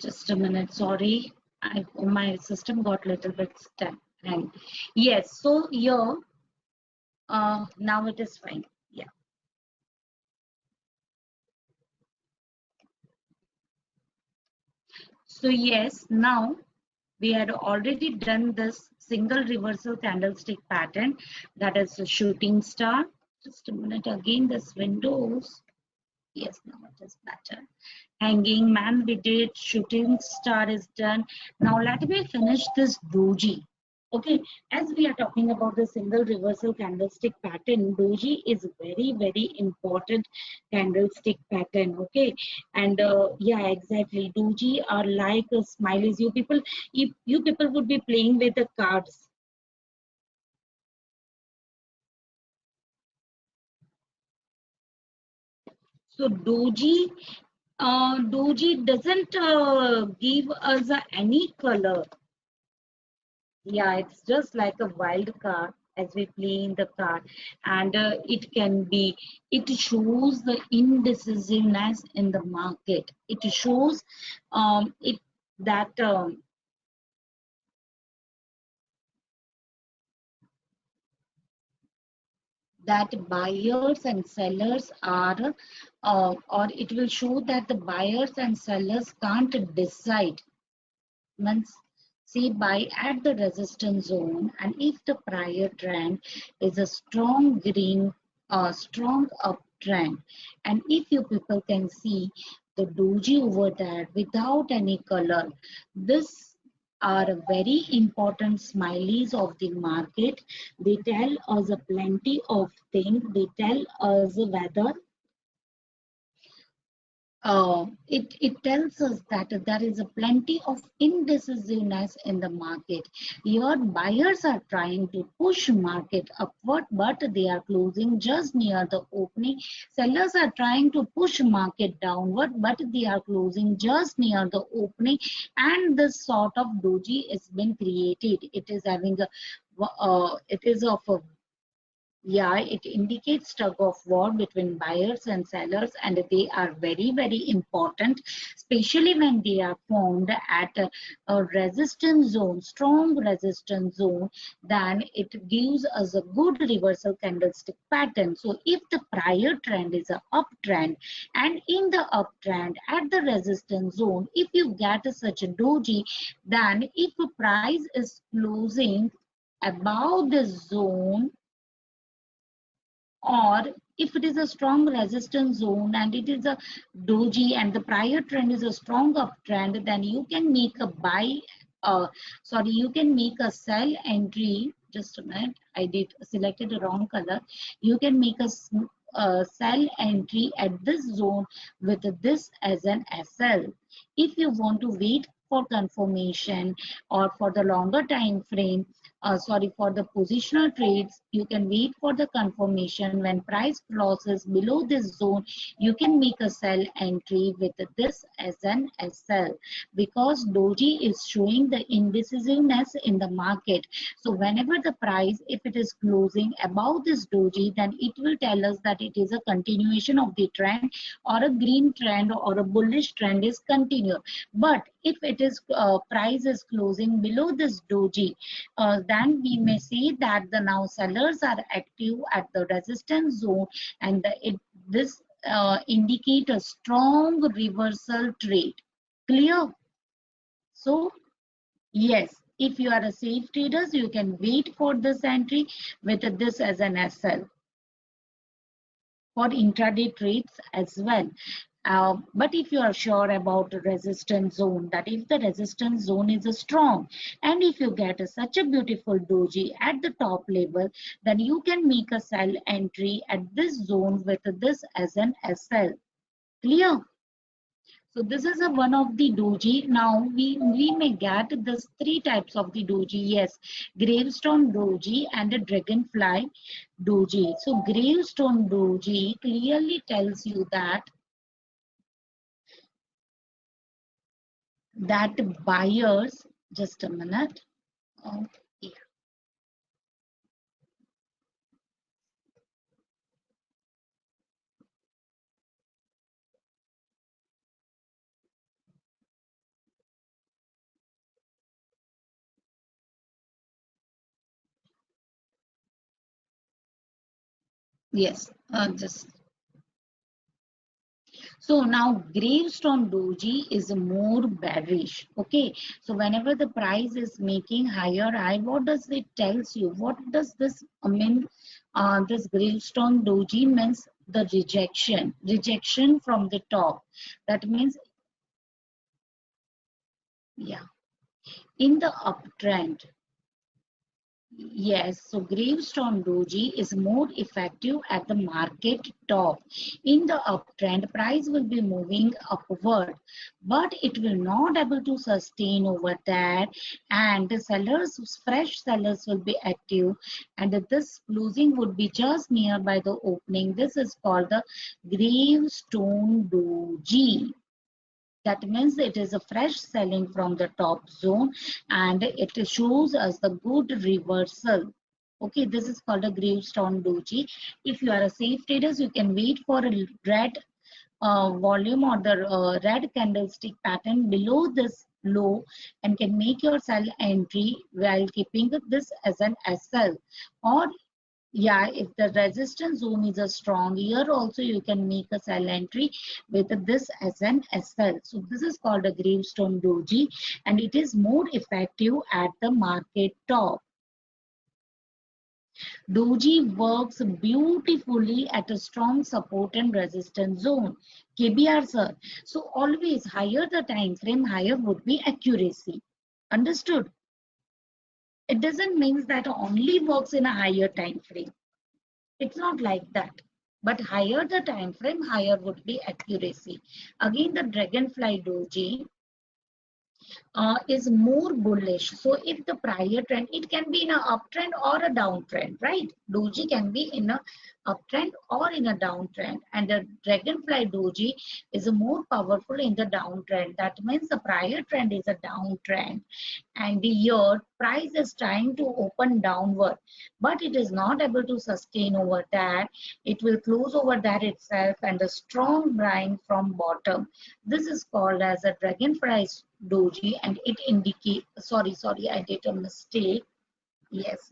Just a minute, sorry. My system got little bit stuck. And yes, so here, now it is fine. Yeah. So yes, now we had already done this single reversal candlestick pattern, that is a shooting star. Just a minute, again this windows. Yes, now it is better. Hanging man we did, shooting star is done. Now let me finish this doji. Okay, as we are talking about the single reversal candlestick pattern, doji is very important candlestick pattern. Okay, and yeah, exactly, doji are like smileys. You people, if you people would be playing with the cards. So doji doesn't give us any color. Yeah, it's just like a wild card as we play in the card, and it can be. It shows the indecisiveness in the market. It shows it that that buyers and sellers are, or it will show that the buyers and sellers can't decide. Means see buy at the resistance zone, and if the prior trend is a strong green, strong uptrend, and if you people can see the doji over there without any color, this are very important smileys of the market. They tell us a plenty of things. They tell us whether it tells us that there is a plenty of indecisiveness in the market. Your buyers are trying to push market upward, but they are closing just near the opening. Sellers are trying to push market downward, but they are closing just near the opening. And this sort of doji is been created. It is having a it is of a, yeah, it indicates tug of war between buyers and sellers, and they are very important, especially when they are formed at a resistance zone, strong resistance zone. Then it gives us a good reversal candlestick pattern. So if the prior trend is a uptrend, and in the uptrend at the resistance zone, if you get such a doji, then if the price is closing above the zone, or if it is a strong resistance zone and it is a doji and the prior trend is a strong uptrend, then you can make a buy, sorry, you can make a sell entry. Just a minute, I did selected the wrong color. You can make a sell entry at this zone with this as an SL. If you want to wait for confirmation or for the longer time frame, sorry, for the positional trades, you can wait for the confirmation. When price crosses below this zone, you can make a sell entry with this as an SL, because doji is showing the indecisiveness in the market. So whenever the price, if it is closing above this doji, then it will tell us that it is a continuation of the trend, or a green trend or a bullish trend is continued. But if it is price is closing below this doji, then we may see that the now sellers are active at the resistance zone, and this indicate a strong reversal trade. Clear? So yes, if you are a safe traders, you can wait for this entry with this as an SL for intraday trades as well. But if you are sure about the resistance zone, that if the resistance zone is strong, and if you get such a beautiful doji at the top level, then you can make a sell entry at this zone with this as an SL. Clear? So this is a one of the doji. Now we may get this three types of the doji. Yes, gravestone doji and a dragonfly doji. So gravestone doji clearly tells you that buyers, just a minute. Oh, yeah. Yes, just so now gravestone doji is more bearish. Okay, so whenever the price is making higher high, what does it tells you? What does this mean? This gravestone doji means the rejection from the top. That means, yeah, in the uptrend. Yes, so gravestone doji is more effective at the market top. In the uptrend, price will be moving upward, but it will not able to sustain over there. And the sellers, fresh sellers will be active, and this closing would be just nearby the opening. This is called the gravestone doji. That means it is a fresh selling from the top zone, and it shows us the good reversal. Okay, this is called a gravestone doji. If you are a safe traders, you can wait for a red volume or the red candlestick pattern below this low and can make your sell entry while keeping this as an SL. Or yeah, if the resistance zone is a strong, here also you can make a sell entry with this as an SL. So this is called a gravestone doji, and it is more effective at the market top. Doji works beautifully at a strong support and resistance zone. KBR sir. So always higher the time frame, higher would be accuracy. Understood? It doesn't mean that only works in a higher time frame. It's not like that. But higher the time frame, higher would be accuracy. Again, the dragonfly doji is more bullish. So if the prior trend, it can be in an uptrend or a downtrend, right? Doji can be in a uptrend or in a downtrend, and the dragonfly doji is more powerful in the downtrend. That means the prior trend is a downtrend, and the year price is trying to open downward, but it is not able to sustain over that. It will close over that itself, and a strong buying from bottom. This is called as a dragonfly doji, and it indicate, sorry, I did a mistake. Yes,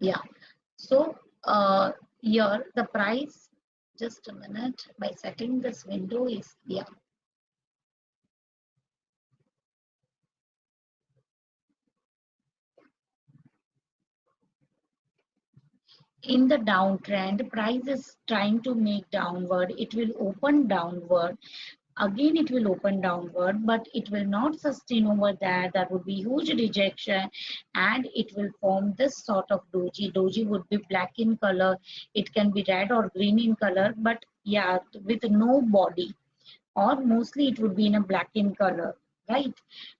yeah. So here the price, just a minute, by setting this window is, yeah, in the downtrend, price is trying to make downward, it will open downward. Again it will open downward, but it will not sustain over there. That would be huge rejection, and it will form this sort of doji would be black in color, it can be red or green in color, but yeah, with no body, or mostly it would be in a black in color, right?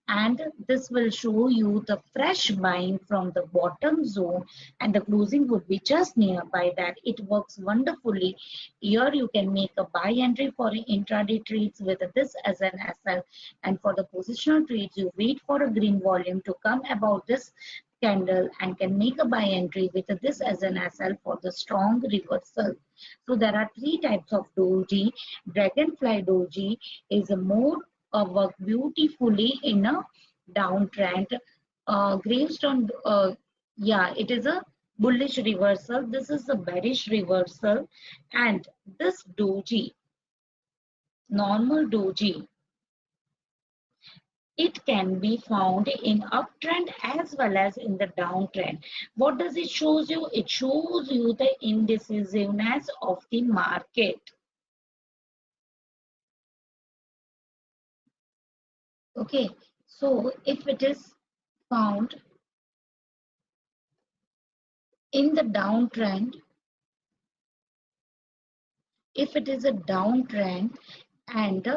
And this will show you the fresh buying from the bottom zone, and the closing would be just nearby that. It works wonderfully. Here you can make a buy entry for intraday trades with this as an SL, and for the positional trades you wait for a green volume to come about this candle and can make a buy entry with this as an SL for the strong reversal. So there are three types of doji. Dragonfly doji is a more work beautifully in a downtrend. Gravestone, yeah, it is a bullish reversal. This is a bearish reversal, and this doji, normal doji, it can be found in uptrend as well as in the downtrend. What does it shows you? It shows you the indecisiveness of the market. Okay, so if it is found in the downtrend, if it is a downtrend, and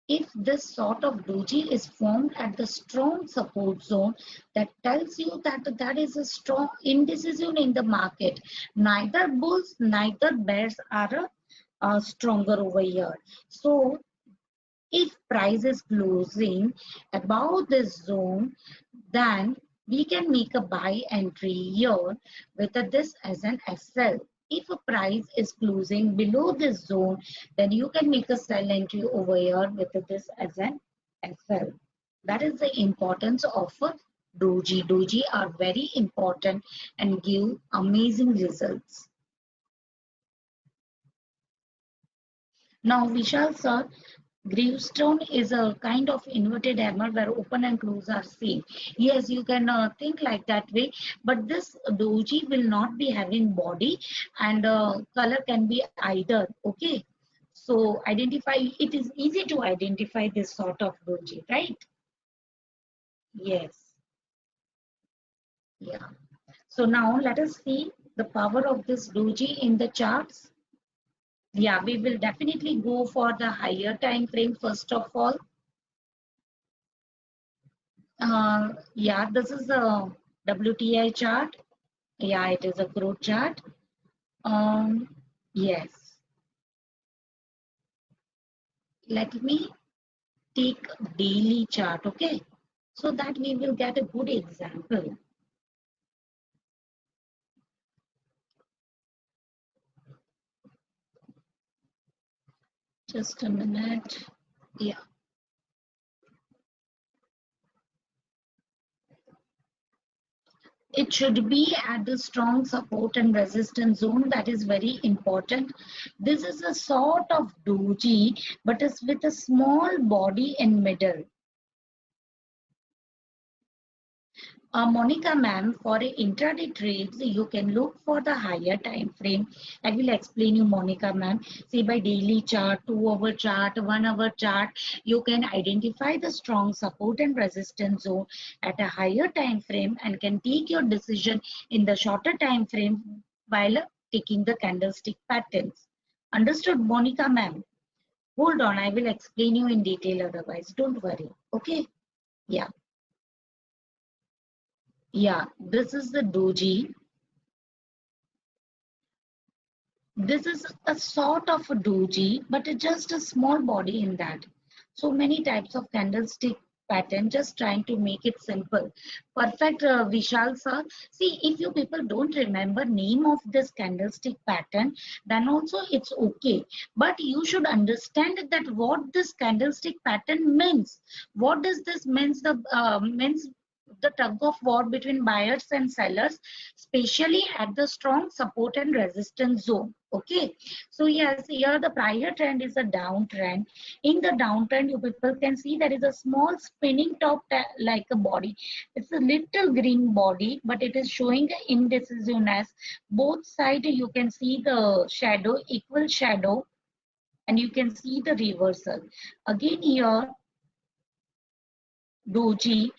if this sort of doji is formed at the strong support zone, that tells you that that is a strong indecision in the market. Neither bulls, neither bears are stronger over here. So if price is closing above this zone, then we can make a buy entry here with this as an SL. If a price is closing below this zone, then you can make a sell entry over here with this as an SL. That is the importance of doji. Doji are very important and give amazing results. Now, Vishal sir, gravestone is a kind of inverted hammer where open and close are same. Yes, you can think like that way, but this doji will not be having body, and color can be either. Okay, so identify. It is easy to identify this sort of doji, right? Yes, yeah. So now let us see the power of this doji in the charts. Yeah, we will definitely go for the higher time frame first of all. Yeah, this is a WTI chart. Yeah, it is a growth chart. Um, yes. Let me take daily chart, okay? So that we will get a good example. Just a minute. Yeah. It should be at the strong support and resistance zone. That is very important. This is a sort of doji, but it's with a small body in middle. Monica ma'am, for a intraday trades, you can look for the higher time frame. I will explain you, Monica ma'am. See, by daily chart, 2 hour chart, 1 hour chart, you can identify the strong support and resistance zone at a higher time frame and can take your decision in the shorter time frame while taking the candlestick patterns. Understood, Monica ma'am? Hold on, I will explain you in detail otherwise. Don't worry. Okay? Yeah. Yeah, this is the doji. This is a sort of a doji, but it's just a small body in that. So many types of candlestick pattern, just trying to make it simple. Perfect, Vishal sir. See, if you people don't remember name of this candlestick pattern, then also it's okay. But you should understand that what this candlestick pattern means. What does this means? The tug of war between buyers and sellers, especially at the strong support and resistance zone. Okay, so yes, here the prior trend is a downtrend. In the downtrend, you people can see there is a small spinning top like a body. It's a little green body, but it is showing indecisiveness. Both sides you can see the shadow, equal shadow, and you can see the reversal. Again here, doji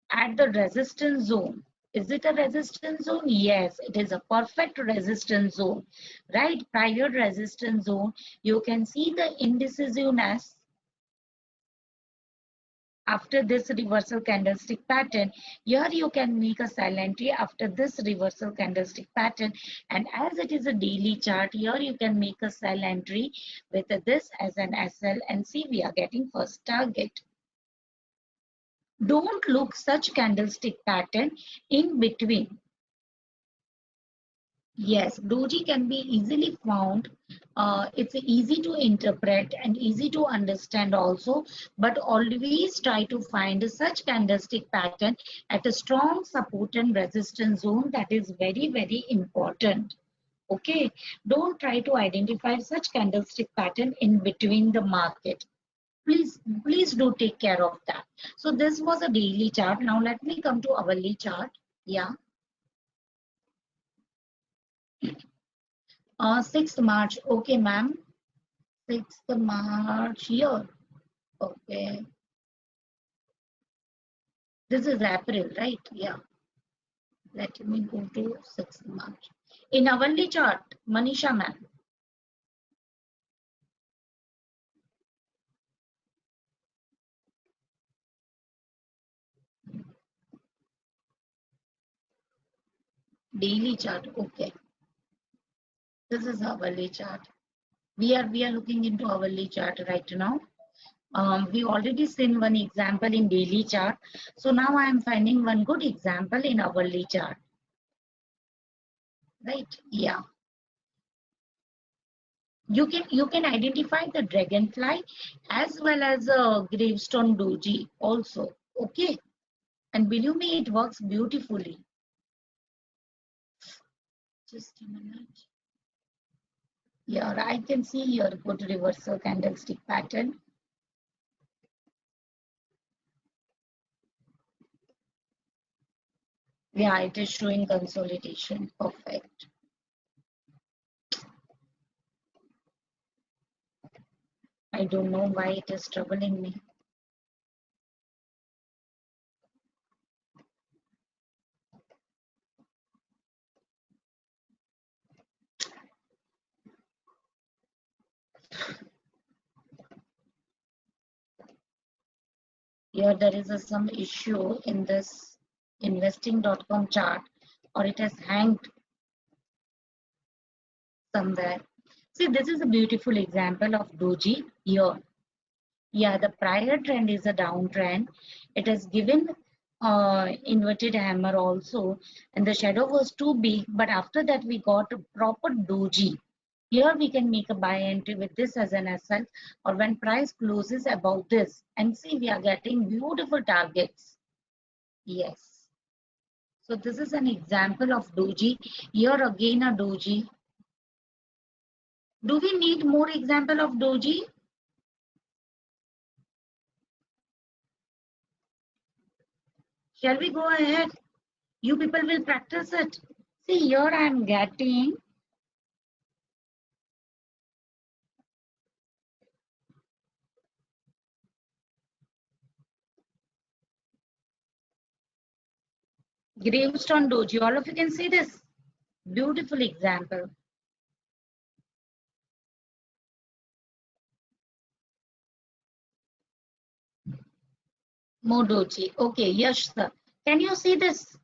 at the resistance zone. Is it a resistance zone? Yes, it is a perfect resistance zone, right? Prior resistance zone. You can see the indecisiveness after this reversal candlestick pattern. Here you can make a sell entry after this reversal candlestick pattern. And as it is a daily chart, here you can make a sell entry with this as an SL and see we are getting first target. Don't look such candlestick pattern in between. Yes, doji can be easily found. It's easy to interpret and easy to understand also, but always try to find such candlestick pattern at a strong support and resistance zone. That is very, very important. Okay, don't try to identify such candlestick pattern in between the market. Please do take care of that. So this was a daily chart. Now let me come to hourly chart. Yeah. 6th March. Okay, ma'am. 6th March here. Okay. This is April, right? Yeah. Let me go to 6th March. In hourly chart, Manisha ma'am. Daily chart. Okay. This is hourly chart. We are looking into hourly chart right now. We already seen one example in daily chart. So now I am finding one good example in hourly chart. Right? Yeah. You can identify the dragonfly as well as a gravestone doji also. Okay. And believe me, it works beautifully. Just a minute. Here I can see your good reversal candlestick pattern. Yeah, it is showing consolidation. Perfect. I don't know why it is troubling me. Here there is some issue in this investing.com chart, or it has hanged somewhere. See, this is a beautiful example of doji here. Yeah, the prior trend is a downtrend. It has given inverted hammer also, and the shadow was too big, but after that we got a proper doji. Here we can make a buy entry with this as an SL, or when price closes above this, and see we are getting beautiful targets. Yes. So this is an example of doji. Here again a doji. Do we need more example of doji? Shall we go ahead? You people will practice it. See, here I am getting gravestone doji. All of you can see this. Beautiful example. More doji. Okay, yes, sir. Can you see this?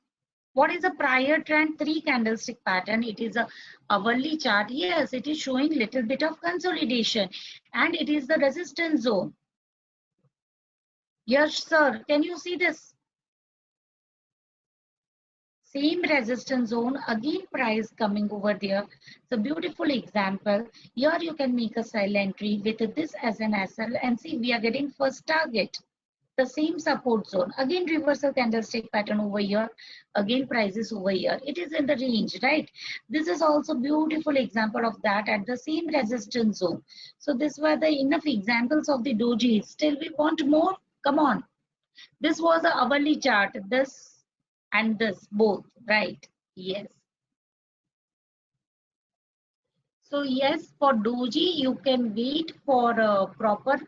What is the prior trend? Three candlestick pattern. It is a hourly chart. Yes, it is showing little bit of consolidation, and it is the resistance zone. Yes, sir. Can you see this? Same resistance zone, again price coming over there. So beautiful example. Here you can make a sell entry with this as an SL, and see we are getting first target. The same support zone. Again reversal candlestick pattern over here. Again prices over here. It is in the range, right? This is also beautiful example of that at the same resistance zone. So this were the enough examples of the doji. Still we want more? Come on. This was a hourly chart. This and this both, right? Yes. So yes, for doji you can wait for a proper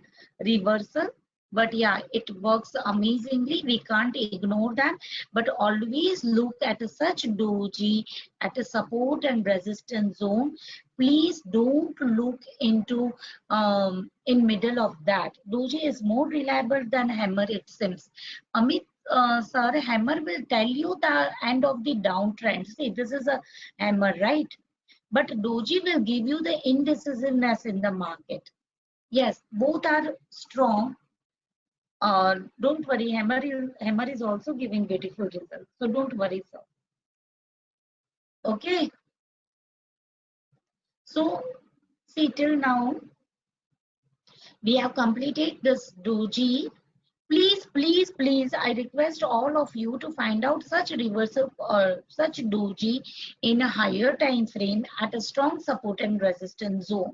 reversal, but yeah, it works amazingly. We can't ignore that, but always look at such doji at a support and resistance zone. Please don't look into in middle of that. Doji is more reliable than hammer, it seems. Amit sir, hammer will tell you the end of the downtrend. See, this is a hammer, right? But doji will give you the indecisiveness in the market. Yes, both are strong. Don't worry, hammer is also giving beautiful results. So don't worry, sir. Okay. So see, till now we have completed this doji. Please, please, please, I request all of you to find out such reversal or such doji in a higher time frame at a strong support and resistance zone,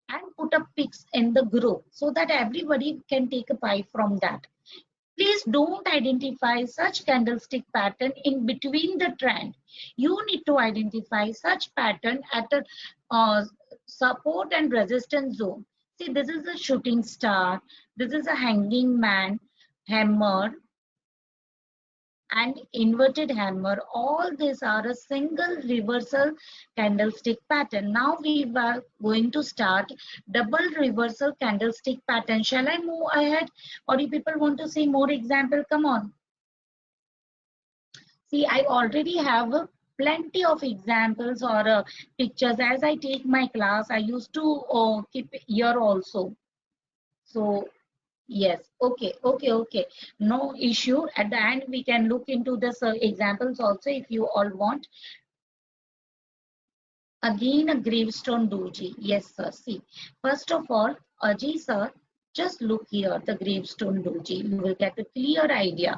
and put up pics in the group so that everybody can take a pie from that. Please don't identify such candlestick pattern in between the trend. You need to identify such pattern at a support and resistance zone. See, this is a shooting star. This is a hanging man, hammer, and inverted hammer. All these are a single reversal candlestick pattern. Now we are going to start double reversal candlestick pattern. Shall I move ahead, or you people want to see more example? Come on. See, I already have plenty of examples or pictures. As I take my class, I used to keep here also. So yes, okay. No issue. At the end, we can look into this examples also if you all want. Again, a gravestone doji. Yes, sir. See, first of all, Ajay sir, Just look here, the gravestone doji. You will get a clear idea.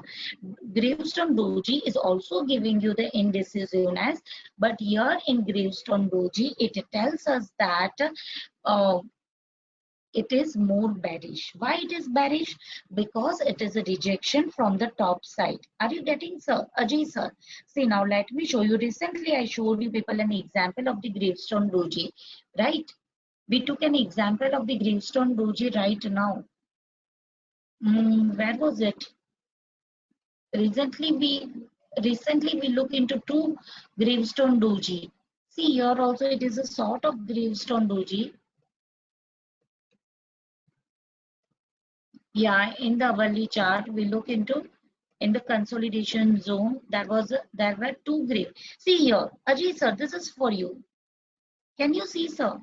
Gravestone doji is also giving you the indecisiveness, but here in gravestone doji, it tells us that uh, it is more bearish. Why it is bearish? Because it is a rejection from the top side. Are you getting, sir? Ajay, sir. See, now let me show you. Recently, I showed you people an example of the gravestone doji, right? We took an example of the gravestone doji right now. Where was it? Recently, we look into two gravestone doji. See here also it is a sort of gravestone doji. Yeah, in the hourly chart we look into in the consolidation zone. There were two grave. See here, Ajay sir, this is for you. Can you see, sir?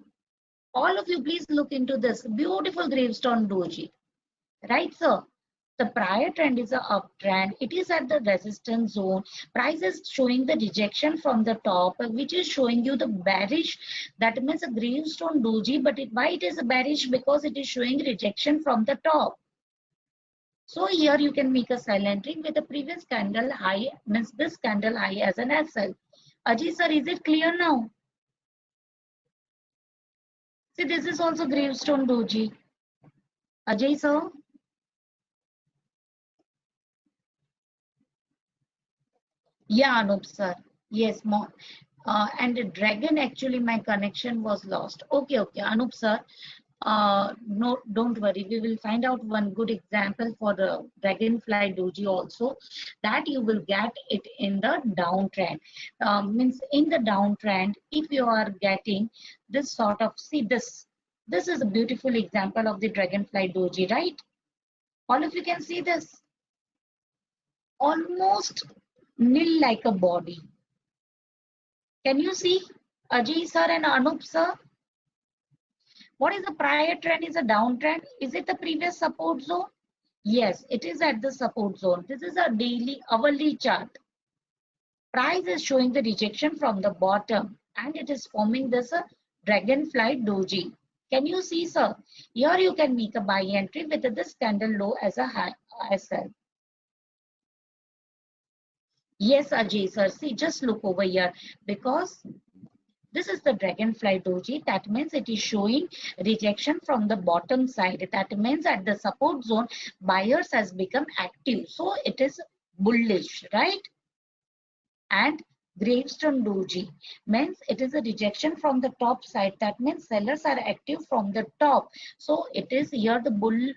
All of you, please look into this beautiful gravestone doji. Right, sir? The prior trend is a uptrend. It is at the resistance zone. Price is showing the rejection from the top, which is showing you the bearish. That means a gravestone doji. But why it is bearish? Because it is showing rejection from the top. So here you can make a sell entry with the previous candle high, means this candle high as an SL. Ajay sir, is it clear now? See, this is also gravestone doji. Ajay sir. Yeah, Anup sir. Yes, more. And the dragon, actually my connection was lost. Okay, okay, Anup sir. No, don't worry. We will find out one good example for the dragonfly doji also, that you will get it in the downtrend. Means in the downtrend, if you are getting this sort of, see this. This is a beautiful example of the dragonfly doji, right? All of you can see this. Almost nil like a body. Can you see, Ajay sir and Anup sir? What is the prior trend? Is a downtrend? Is it the previous support zone? Yes, it is at the support zone. This is a daily hourly chart. Price is showing the rejection from the bottom and it is forming this dragonfly doji. Can you see, sir? Here you can make a buy entry with this candle low as a high SL. Yes, Ajay sir. See, just look over here because this is the dragonfly doji. That means it is showing rejection from the bottom side. That means at the support zone, buyers has become active. So it is bullish, right? And gravestone doji means it is a rejection from the top side. That means sellers are active from the top. So it is here the bull.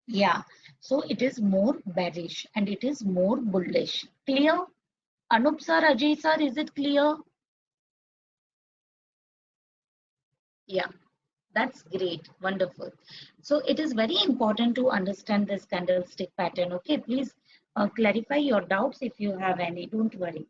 Yeah. So it is more bearish and it is more bullish. Clear? Anup sir, Ajay sir, is it clear? Yeah. That's great. Wonderful. So it is very important to understand this candlestick pattern. Okay, please clarify your doubts if you have any. Don't worry.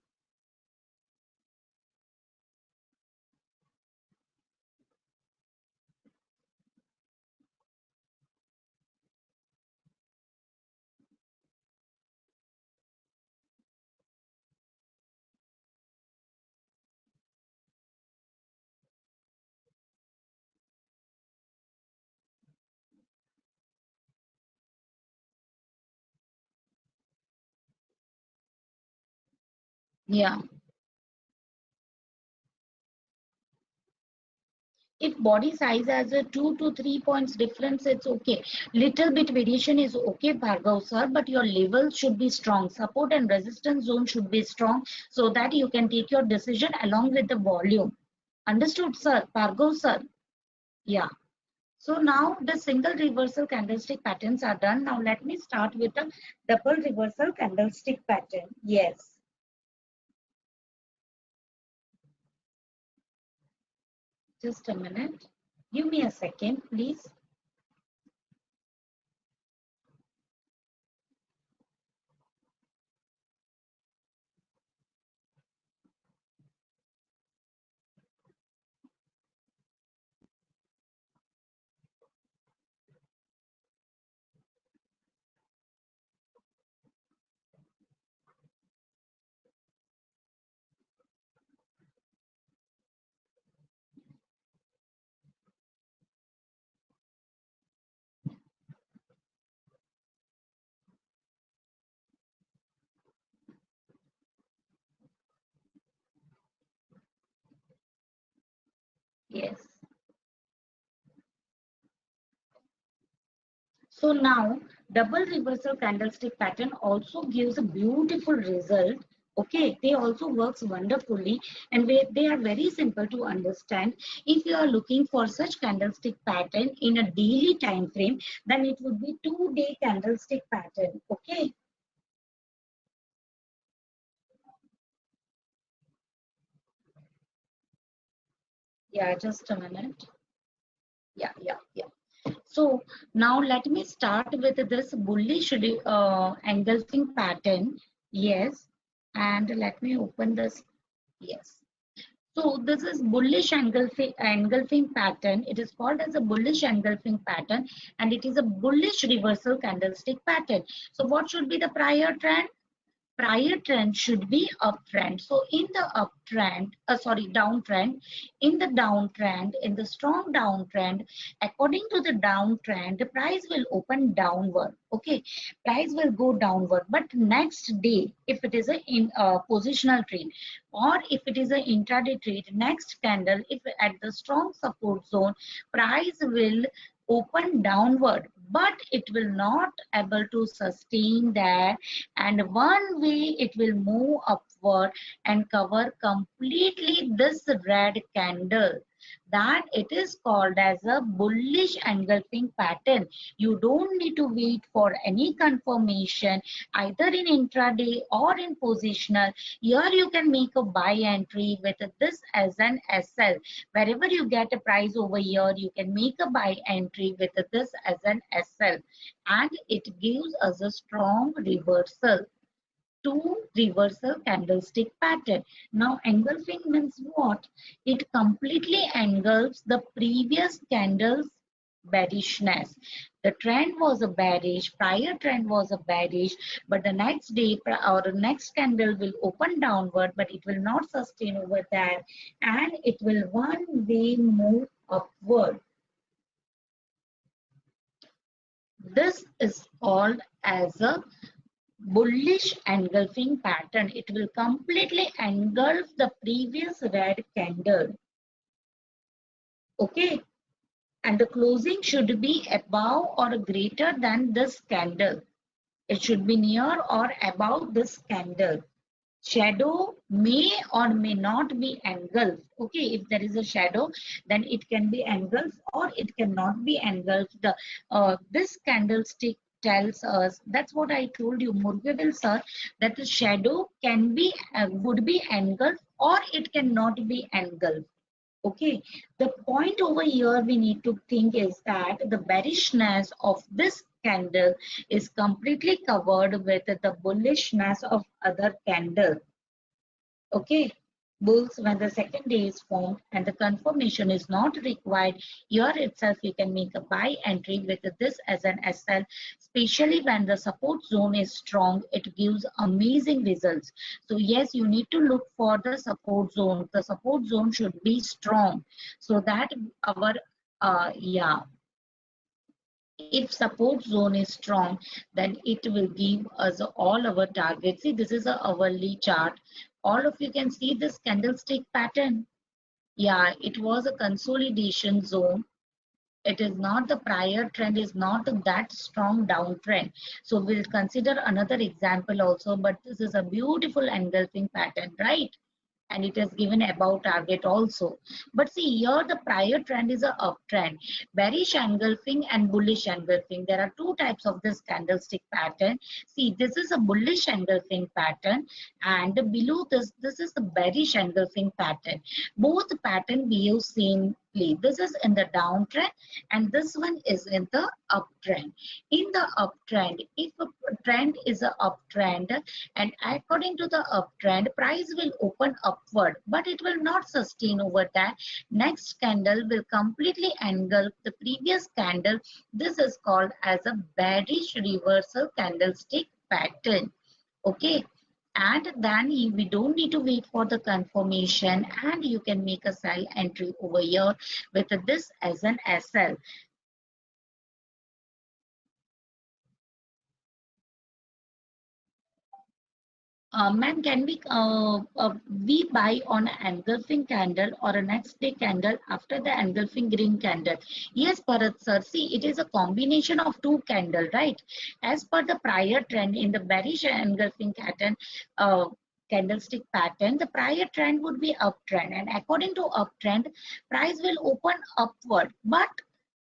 Yeah. If body size has a 2 to 3 points difference, it's okay. Little bit variation is okay, Bhargav sir, but your level should be strong. Support and resistance zone should be strong so that you can take your decision along with the volume. Understood, sir? Bhargav sir? Yeah. So now the single reversal candlestick patterns are done. Now let me start with the double reversal candlestick pattern. Yes. Just a minute. Give me a second, please. So now double reversal candlestick pattern also gives a beautiful result. Okay, they also works wonderfully, and they are very simple to understand. If you are looking for such candlestick pattern in a daily time frame, then it would be 2-day candlestick pattern. Okay. Yeah, just a minute. Yeah. So now let me start with this bullish engulfing pattern. Yes, and let me open this. Yes. So this is bullish engulfing pattern. It is called as a bullish engulfing pattern, and it is a bullish reversal candlestick pattern. So what should be the prior trend? Prior trend should be uptrend. So in the uptrend, downtrend, in the strong downtrend, according to the downtrend, the price will open downward. Okay, price will go downward. But next day, if it is a positional trade, or if it is an intraday trade, next candle, if at the strong support zone, price will open downward, but it will not able to sustain that, and one way it will move upward and cover completely this red candle, that it is called as a bullish engulfing pattern. You don't need to wait for any confirmation either in intraday or in positional. Here you can make a buy entry with this as an SL. Wherever you get a price over here, you can make a buy entry with this as an SL, and it gives us a strong reversal to reversal candlestick pattern. Now engulfing means what? It completely engulfs the previous candle's bearishness. The trend was a bearish, prior trend was a bearish, but the next day or the next candle will open downward, but it will not sustain over that, and it will one way move upward. This is called as a bullish engulfing pattern. It will completely engulf the previous red candle. Okay, and the closing should be above or greater than this candle. It should be near or above this candle. Shadow may or may not be engulfed. Okay, if there is a shadow, then it can be engulfed or it cannot be engulfed. This candlestick tells us, that's what I told you, Murugavel sir, that the shadow can be would be engulfed or it cannot be engulfed. Okay, the point over here we need to think is that the bearishness of this candle is completely covered with the bullishness of other candle. Okay, bulls when the second day is formed and the confirmation is not required, here itself you can make a buy entry with this as an SL, especially when the support zone is strong, it gives amazing results. So yes, you need to look for the support zone. The support zone should be strong so that our yeah, if support zone is strong, then it will give us all our targets. See, this is a hourly chart. All of you can see this candlestick pattern. Yeah, it was a consolidation zone. It is not, the prior trend is not that strong downtrend. So we'll consider another example also, but this is a beautiful engulfing pattern, right? And it is given above target also. But see here the prior trend is a uptrend. Bearish engulfing and bullish engulfing. There are two types of this candlestick pattern. See, this is a bullish engulfing pattern, and below this is the bearish engulfing pattern. Both pattern behave same. This is in the downtrend and this one is in the uptrend. In the uptrend, if a trend is a uptrend and according to the uptrend, price will open upward, but it will not sustain over that. Next candle will completely engulf the previous candle. This is called as a bearish reversal candlestick pattern. Okay, and then we don't need to wait for the confirmation, and you can make a sell entry over here with this as an SL. Ma'am, can we buy on an engulfing candle or a next day candle after the engulfing green candle? Yes, Bharat sir. See, it is a combination of two candle, right? As per the prior trend in the bearish engulfing pattern, candlestick pattern, the prior trend would be uptrend, and according to uptrend, price will open upward, but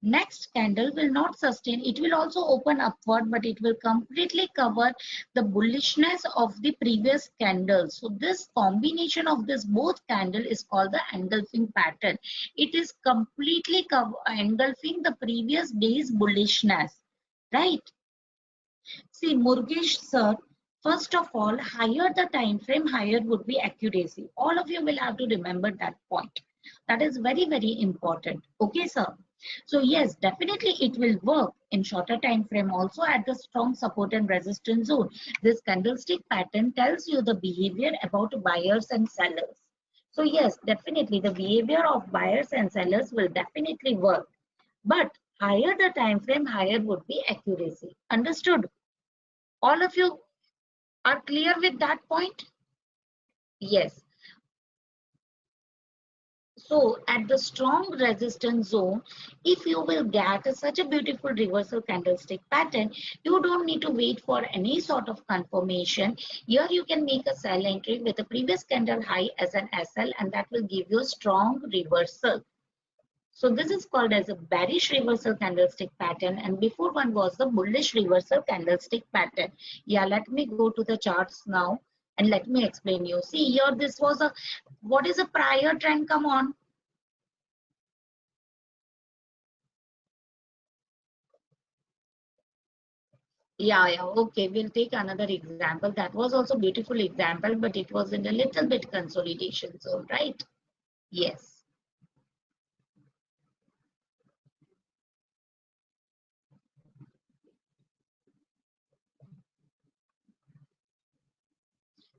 next candle will not sustain. It will also open upward, but it will completely cover the bullishness of the previous candle. So this combination of this both candle is called the engulfing pattern. It is completely engulfing the previous day's bullishness, right? See, Murgesh sir, first of all, higher the time frame, higher would be accuracy. All of you will have to remember that point. That is very, very important. Okay, sir. So yes, definitely it will work in shorter time frame also at the strong support and resistance zone. This candlestick pattern tells you the behavior about buyers and sellers. So yes, definitely the behavior of buyers and sellers will definitely work. But higher the time frame, higher would be accuracy. Understood? All of you are clear with that point? Yes. So at the strong resistance zone, if you will get such a beautiful reversal candlestick pattern, you don't need to wait for any sort of confirmation. Here you can make a sell entry with the previous candle high as an SL, and that will give you a strong reversal. So this is called as a bearish reversal candlestick pattern, and before one was the bullish reversal candlestick pattern. Yeah, let me go to the charts now and let me explain you. See here, this was a, what is a prior trend? Come on. Yeah, okay, we'll take another example. That was also beautiful example, but it was in a little bit consolidation zone, right? Yes.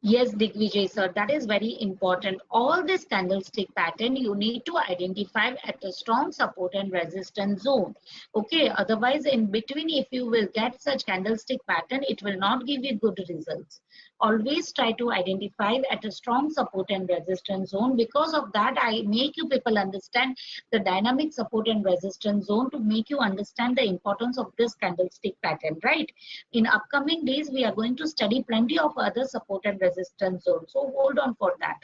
Yes, Digvijay sir, that is very important. All this candlestick pattern you need to identify at a strong support and resistance zone. Okay, otherwise in between, if you will get such candlestick pattern, it will not give you good results. Always try to identify at a strong support and resistance zone. Because of that, I make you people understand the dynamic support and resistance zone to make you understand the importance of this candlestick pattern, right? In upcoming days, we are going to study plenty of other support and resistance zones. So hold on for that.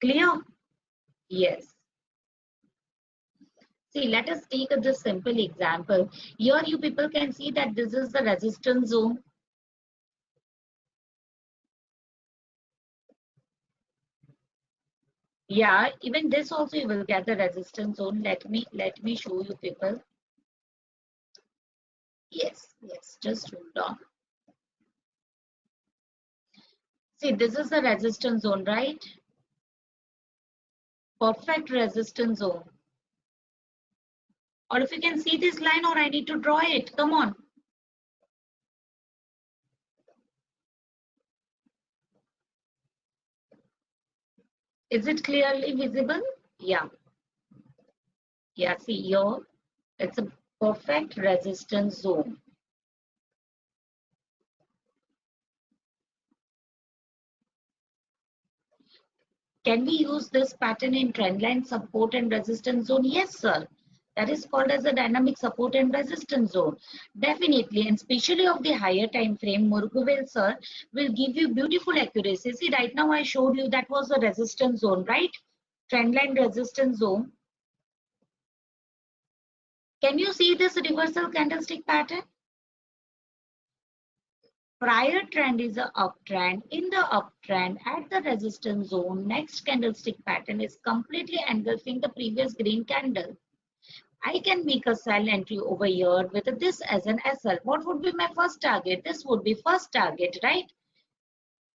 Clear? Yes. See, let us take this simple example. Here you people can see that this is the resistance zone. Yeah, even this also you will get the resistance zone. Let me show you people. Yes, just hold on. See, this is the resistance zone, right? Perfect resistance zone. Or if you can see this line, or I need to draw it. Come on. Is it clearly visible? Yeah. Yeah, see here, it's a perfect resistance zone. Can we use this pattern in trendline support and resistance zone? Yes, sir. That is called as a dynamic support and resistance zone. Definitely, and especially of the higher time frame, Murugavel sir will give you beautiful accuracy. See, right now I showed you that was a resistance zone, right? Trendline resistance zone. Can you see this reversal candlestick pattern? Prior trend is a uptrend. In the uptrend at the resistance zone, next candlestick pattern is completely engulfing the previous green candle. I can make a sell entry over here with this as an SL. What would be my first target? This would be first target, right?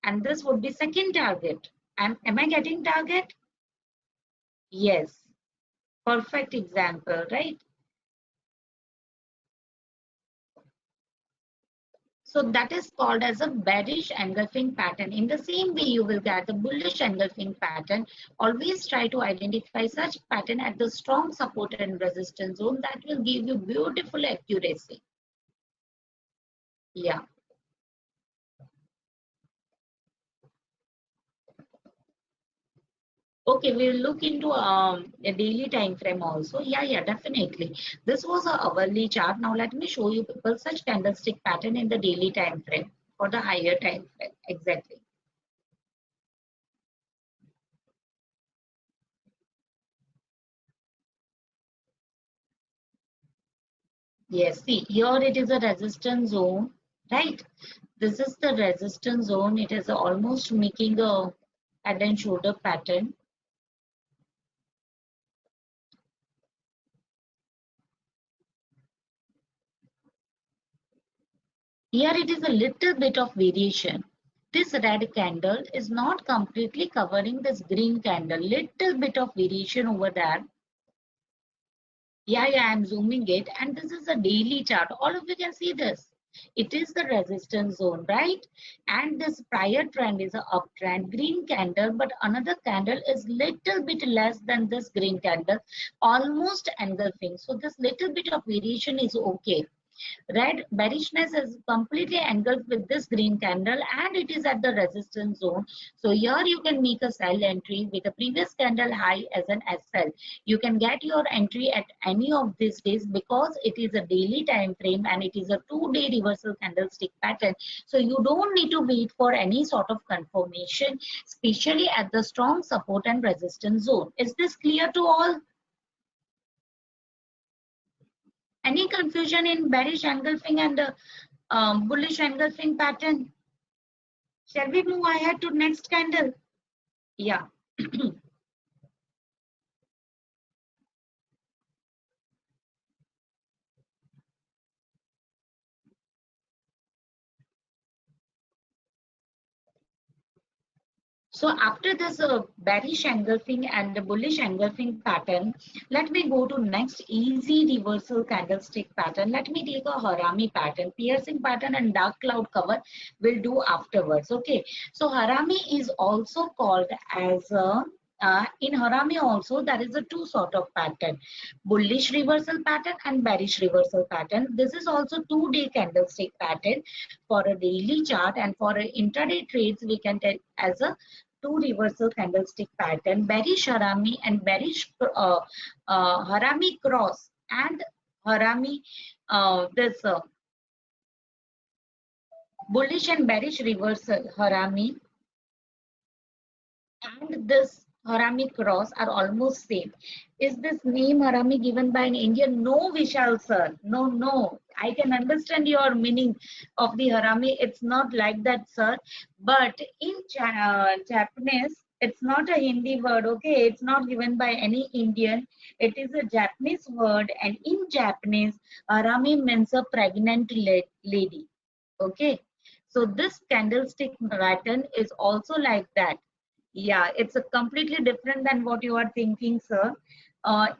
And this would be second target. And am I getting target? Yes. Perfect example, right? So that is called as a bearish engulfing pattern. In the same way, you will get the bullish engulfing pattern. Always try to identify such pattern at the strong support and resistance zone. That will give you beautiful accuracy. Yeah. Okay, we'll look into a daily time frame also. Yeah, definitely. This was a hourly chart. Now let me show you people such candlestick pattern in the daily time frame for the higher time frame. Exactly. Yes, see here it is a resistance zone, right? This is the resistance zone. It is almost making a head and shoulder pattern. Here it is a little bit of variation. This red candle is not completely covering this green candle. Little bit of variation over there. Yeah, I'm zooming it. And this is a daily chart. All of you can see this. It is the resistance zone, right? And this prior trend is a uptrend, green candle, but another candle is little bit less than this green candle, almost engulfing. So this little bit of variation is okay. Red bearishness is completely engulfed with this green candle and it is at the resistance zone. So here you can make a sell entry with a previous candle high as an SL. You can get your entry at any of these days because it is a daily time frame and it is a 2-day reversal candlestick pattern. So you don't need to wait for any sort of confirmation, especially at the strong support and resistance zone. Is this clear to all? Any confusion in bearish engulfing and bullish engulfing pattern? Shall we move ahead to next candle? Yeah. So after this bearish engulfing and the bullish engulfing pattern, let me go to next easy reversal candlestick pattern. Let me take a Harami pattern, piercing pattern and dark cloud cover we'll do afterwards. Okay. So Harami is also called as a in Harami also there is a two sort of pattern, bullish reversal pattern and bearish reversal pattern. This is also 2-day candlestick pattern for a daily chart, and for a intraday trades we can take as a two reversal candlestick pattern, bearish harami and bearish harami cross and harami this bullish and bearish reversal harami and this Harami cross are almost same. Is this name Harami given by an Indian? No, Vishal sir. No. I can understand your meaning of the Harami. It's not like that, sir. But in Japanese, it's not a Hindi word, okay? It's not given by any Indian. It is a Japanese word, and in Japanese, Harami means a pregnant lady, okay? So this candlestick pattern is also like that. Yeah, it's a completely different than what you are thinking, sir.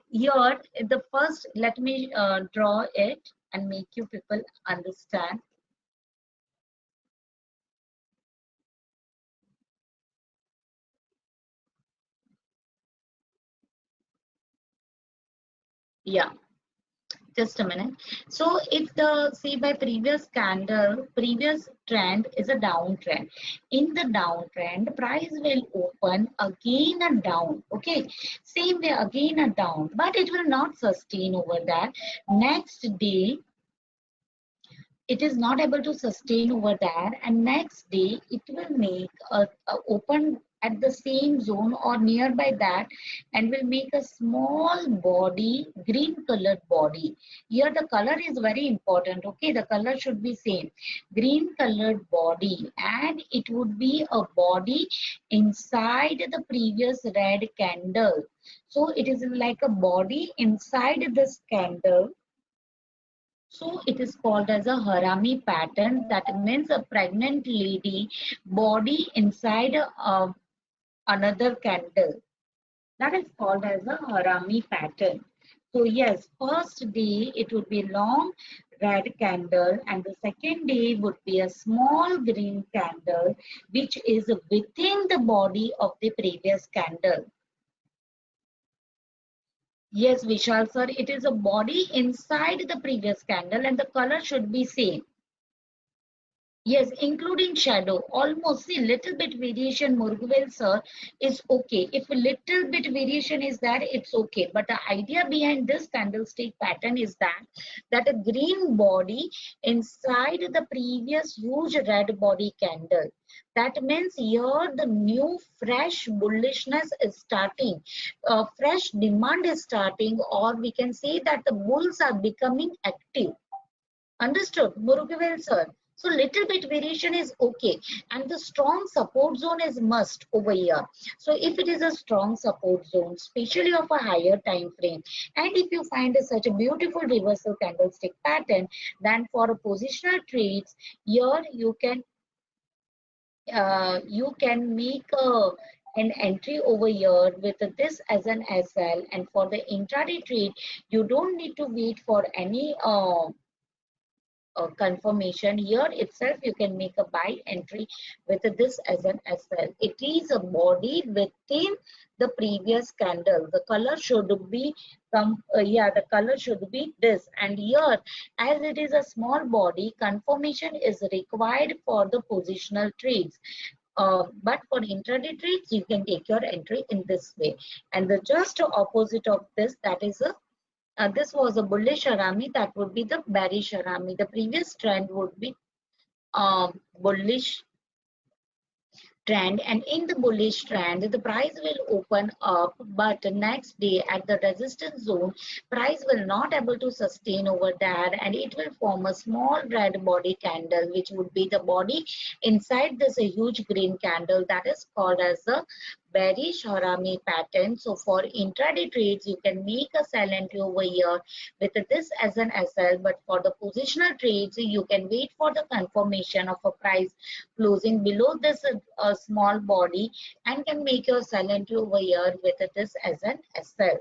Here, the first, let me draw it and make you people understand. Yeah, just a minute. So if the, see by previous candle, previous trend is a downtrend. In the downtrend, price will open again and down. Okay, same way again and down, but it will not sustain over that. Next day, it is not able to sustain over there, and next day it will make a open at the same zone or nearby that and will make a small body, green colored body. Here the color is very important. Okay, the color should be same, green colored body, and it would be a body inside the previous red candle. So it is like a body inside this candle. So it is called as a harami pattern. That means a pregnant lady body inside another candle. That is called as a harami pattern. So yes, first day it would be long red candle and the second day would be a small green candle which is within the body of the previous candle. Yes, Vishal sir, it is a body inside the previous candle and the color should be same. Yes, including shadow. Almost, see, little bit variation, Murugavel sir, is okay. If a little bit variation is there, it's okay. But the idea behind this candlestick pattern is that a green body inside the previous huge red body candle. That means here the new fresh bullishness is starting. Fresh demand is starting, or we can say that the bulls are becoming active. Understood, Murugavel sir. So little bit variation is okay, and the strong support zone is must over here. So if it is a strong support zone, especially of a higher time frame, and if you find such a beautiful reversal candlestick pattern, then for a positional trades, here you can make an entry over here with this as an SL, and for the intraday trade, you don't need to wait for any confirmation. Here itself you can make a buy entry with this as an SL. It is a body within the previous candle. The color should be the color should be this, and here as it is a small body, confirmation is required for the positional trades. But for intraday trades, you can take your entry in this way. And the just opposite of this, that is a this was a bullish Harami, that would be the bearish Harami. The previous trend would be bullish trend, and in the bullish trend the price will open up, but next day at the resistance zone price will not able to sustain over there, and it will form a small red body candle, which would be the body inside this a huge green candle, that is called as a bearish Harami pattern. So for intraday trades, you can make a sell entry over here with this as an SL, but for the positional trades, you can wait for the confirmation of a price closing below this small body, and can make your sell entry over here with this as an SL.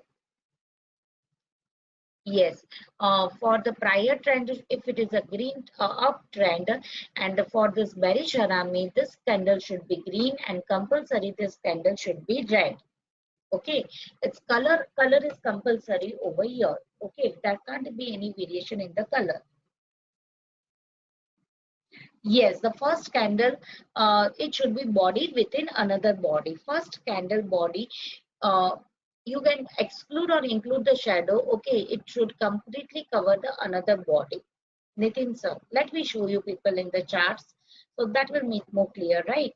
Yes, for the prior trend, if it is a green uptrend, and for this bearish Harami, this candle should be green, and compulsory this candle should be red. Okay, its color is compulsory over here. Okay, there can't be any variation in the color. Yes, the first candle, it should be body within another body. First candle body, uh, you can exclude or include the shadow. Okay, it should completely cover the another body. Nitin sir, let me show you people in the charts. So that will make more clear, right?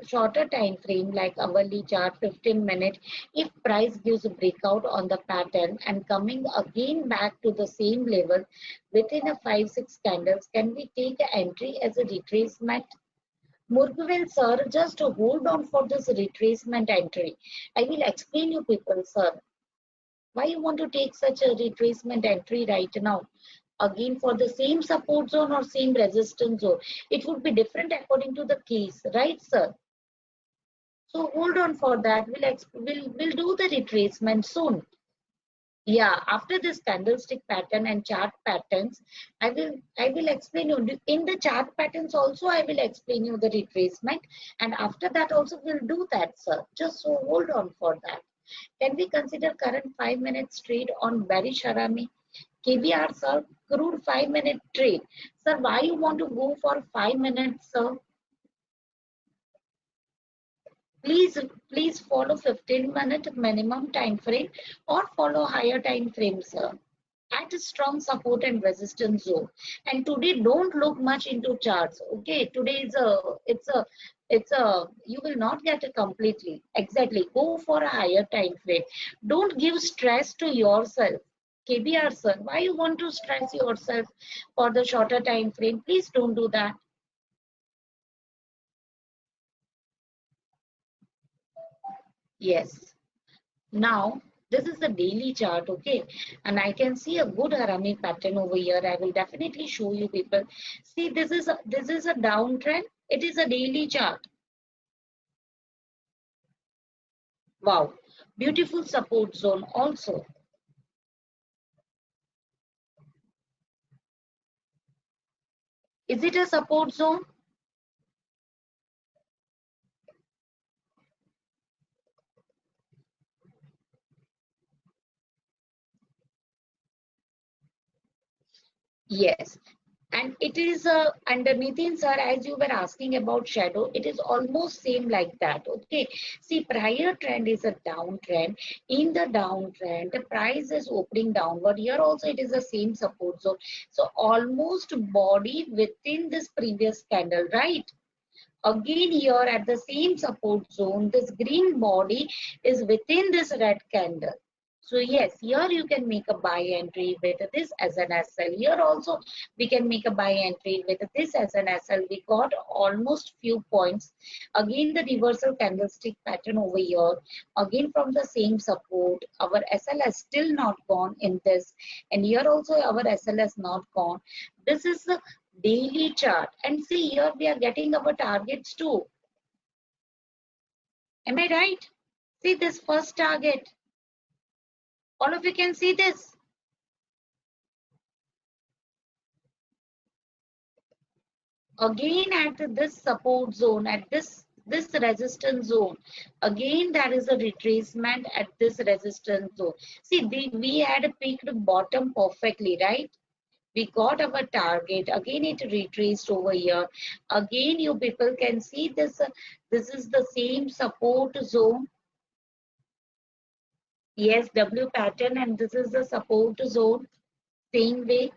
Shorter time frame like hourly chart 15 minutes, if price gives a breakout on the pattern and coming again back to the same level within a 5-6 candles, can we take the entry as a retracement? Murguvel sir, just hold on for this retracement entry. I will explain you people sir why you want to take such a retracement entry right now. Again, for the same support zone or same resistance zone, it would be different according to the case, right sir? So hold on for that. We'll do the retracement soon. Yeah, after this candlestick pattern and chart patterns, I will explain you in the chart patterns also. I will explain you the retracement, and after that also we'll do that, sir. Just so hold on for that. Can we consider current 5 minutes trade on bearish Harami? KBR, sir, crude 5 minute trade. Sir, why you want to go for 5 minutes, sir? Please follow 15-minute minimum time frame or follow higher time frames, sir. At a strong support and resistance zone. And today don't look much into charts. Okay, today is a it's a you will not get it completely. Exactly. Go for a higher time frame. Don't give stress to yourself. KBR sir, why you want to stress yourself for the shorter time frame? Please don't do that. Yes. Now, this is the daily chart, okay? And I can see a good Harami pattern over here. I will definitely show you people. See, this is a downtrend. It is a daily chart. Wow. Beautiful support zone also. Is it a support zone? Yes. And it is and Nitin sir, as you were asking about shadow, it is almost same like that. Okay. See, prior trend is a downtrend. In the downtrend, the price is opening downward. Here also it is the same support zone. So almost body within this previous candle, right? Again here at the same support zone, this green body is within this red candle. So yes, here you can make a buy entry with this as an SL. Here also we can make a buy entry with this as an SL. We got almost few points. Again the reversal candlestick pattern over here. Again from the same support. Our SL has still not gone in this. And here also our SL has not gone. This is the daily chart. And see here we are getting our targets too. Am I right? See this first target. All of you can see this. Again at this support zone, at this resistance zone, again there is a retracement at this resistance zone. See, we had picked bottom perfectly, right? We got our target. Again it retraced over here. Again you people can see this. This is the same support zone. Yes, W pattern, and this is the support zone. Same way.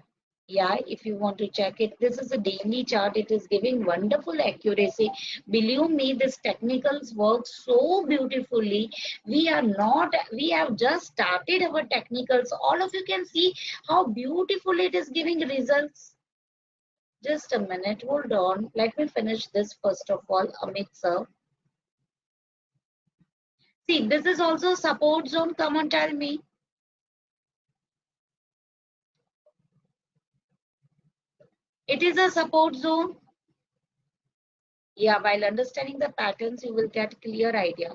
Yeah, if you want to check it, this is a daily chart. It is giving wonderful accuracy. Believe me, this technicals work so beautifully. We have just started our technicals. All of you can see how beautiful it is giving results. Just a minute, hold on. Let me finish this first of all, Amit sir. See, this is also support zone. Come on, tell me. It is a support zone. Yeah, while understanding the patterns, you will get clear idea.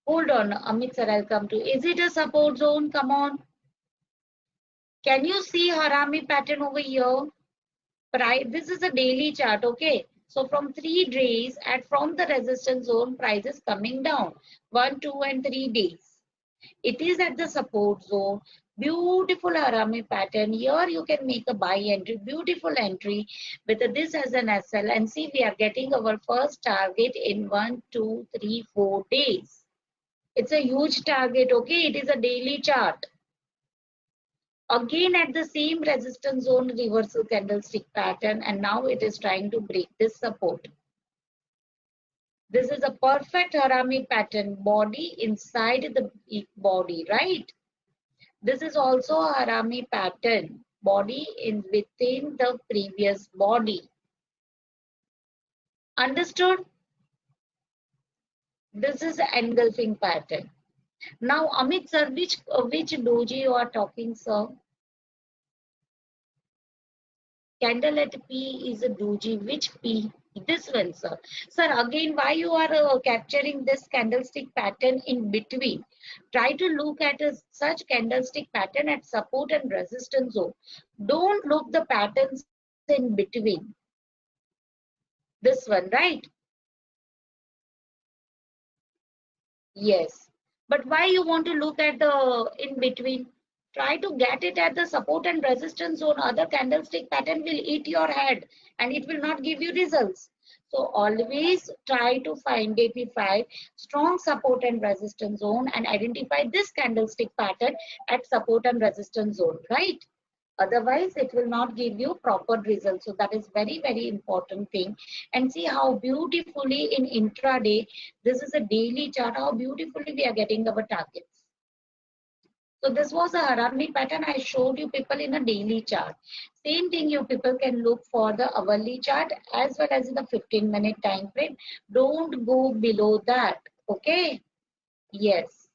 Hold on, Amit sir, I'll come to. Is it a support zone? Come on. Can you see Harami pattern over here? This is a daily chart, okay? So from 3 days and from the resistance zone, price is coming down. 1, 2, and 3 days. It is at the support zone. Beautiful Harami pattern. Here you can make a buy entry. Beautiful entry with this as an SL. And see, we are getting our first target in 1, 2, 3, 4 days. It's a huge target, okay? It is a daily chart. Again at the same resistance zone, reversal candlestick pattern, and now it is trying to break this support. This is a perfect Harami pattern, body inside the body, right? This is also a Harami pattern, body in within the previous body. Understood? This is the engulfing pattern. Now, Amit sir, which doji you are talking, sir? Candle at P is a doji. Which P? This one, sir. Sir, again, why you are capturing this candlestick pattern in between? Try to look at such candlestick pattern at support and resistance zone. Don't look the patterns in between. This one, right? Yes. But why you want to look at the in between? Try to get it at the support and resistance zone. Other candlestick pattern will eat your head and it will not give you results. So always try to identify strong support and resistance zone and identify this candlestick pattern at support and resistance zone, right? Otherwise it will not give you proper results. So that is very important thing. And see how beautifully in intraday, this is a daily chart, how beautifully we are getting our targets. So this was a Harami pattern I showed you people in a daily chart. Same thing you people can look for the hourly chart as well as in the 15-minute time frame. Don't go below that. Okay. Yes.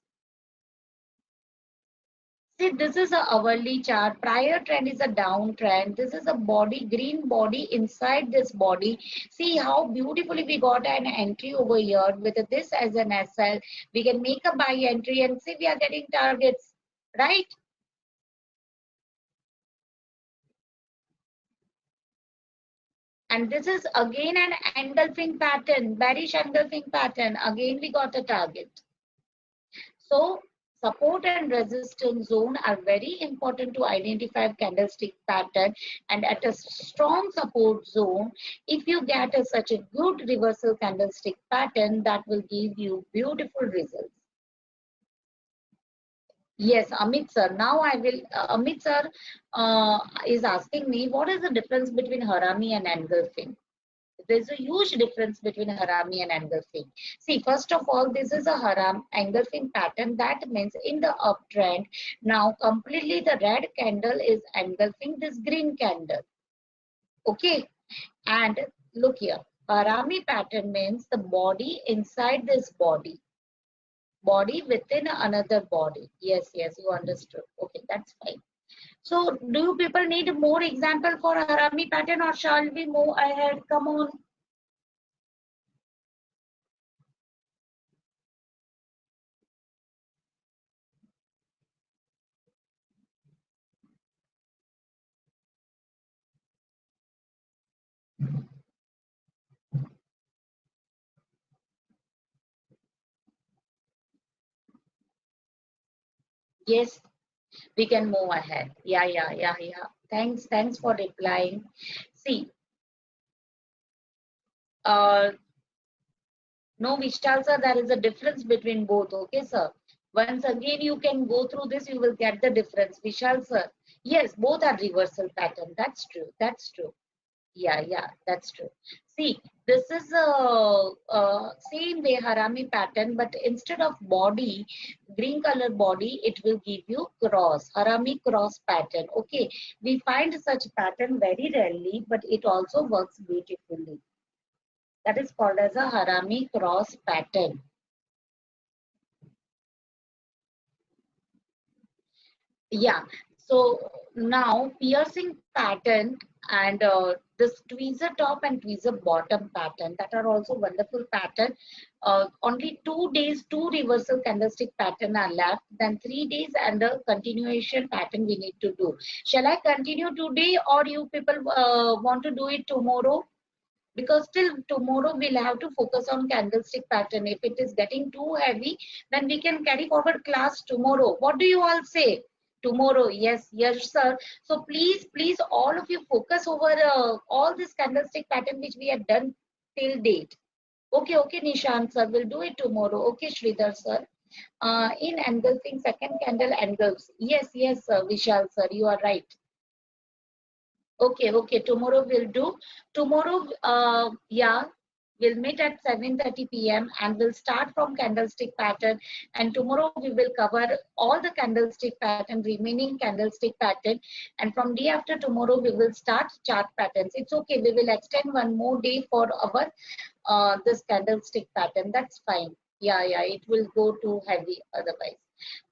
See, this is a hourly chart. Prior trend is a downtrend. This is a body, green body inside this body. See how beautifully we got an entry over here with this as an SL. We can make a buy entry and see we are getting targets, right? And this is again an engulfing pattern, bearish engulfing pattern. Again, we got a target. So support and resistance zone are very important to identify candlestick pattern. And at a strong support zone, if you get such a good reversal candlestick pattern, that will give you beautiful results. Yes, Amit sir. Now I will. Amit sir is asking me, what is the difference between Harami and engulfing? There's a huge difference between Harami and engulfing. See, first of all, this is a Haram engulfing pattern. That means in the uptrend, now completely the red candle is engulfing this green candle. Okay, and look here, Harami pattern means the body inside this body. Body within another body. Yes, yes, you understood. Okay, that's fine. So, do you people need more example for Harami pattern, or shall we move ahead? Come on. Yes, we can move ahead. Yeah. Thanks for replying. See, uh, no, Vishal sir, there is a difference between both. Okay, sir. Once again, you can go through this, you will get the difference. Vishal sir, yes, both are reversal pattern. That's true. That's true. Yeah, that's true. See, this is a same way Harami pattern, but instead of body, green color body, it will give you cross, Harami cross pattern. Okay, we find such pattern very rarely, but it also works beautifully. That is called as a Harami cross pattern. Yeah, so now piercing pattern and this tweezer top and tweezer bottom pattern, that are also wonderful pattern. Only 2 days, two reversal candlestick pattern are left, then 3 days and a continuation pattern we need to do. Shall I continue today, or you people want to do it tomorrow? Because till tomorrow we'll have to focus on candlestick pattern. If it is getting too heavy, then we can carry forward class tomorrow. What do you all say? Tomorrow? Yes sir. So please all of you focus over all this candlestick pattern which we have done till date. Okay, Nishant sir, we'll do it tomorrow. Okay, Sridhar sir. In engulfing, second candle engulfs. Yes sir, Vishal sir, you are right. Okay. Tomorrow we'll do. Tomorrow, yeah, we'll meet at 7:30 p.m. and we'll start from candlestick pattern. And tomorrow we will cover all the candlestick pattern, remaining candlestick pattern. And from day after tomorrow, we will start chart patterns. It's okay. We will extend one more day for our this candlestick pattern. That's fine. Yeah. It will go too heavy otherwise.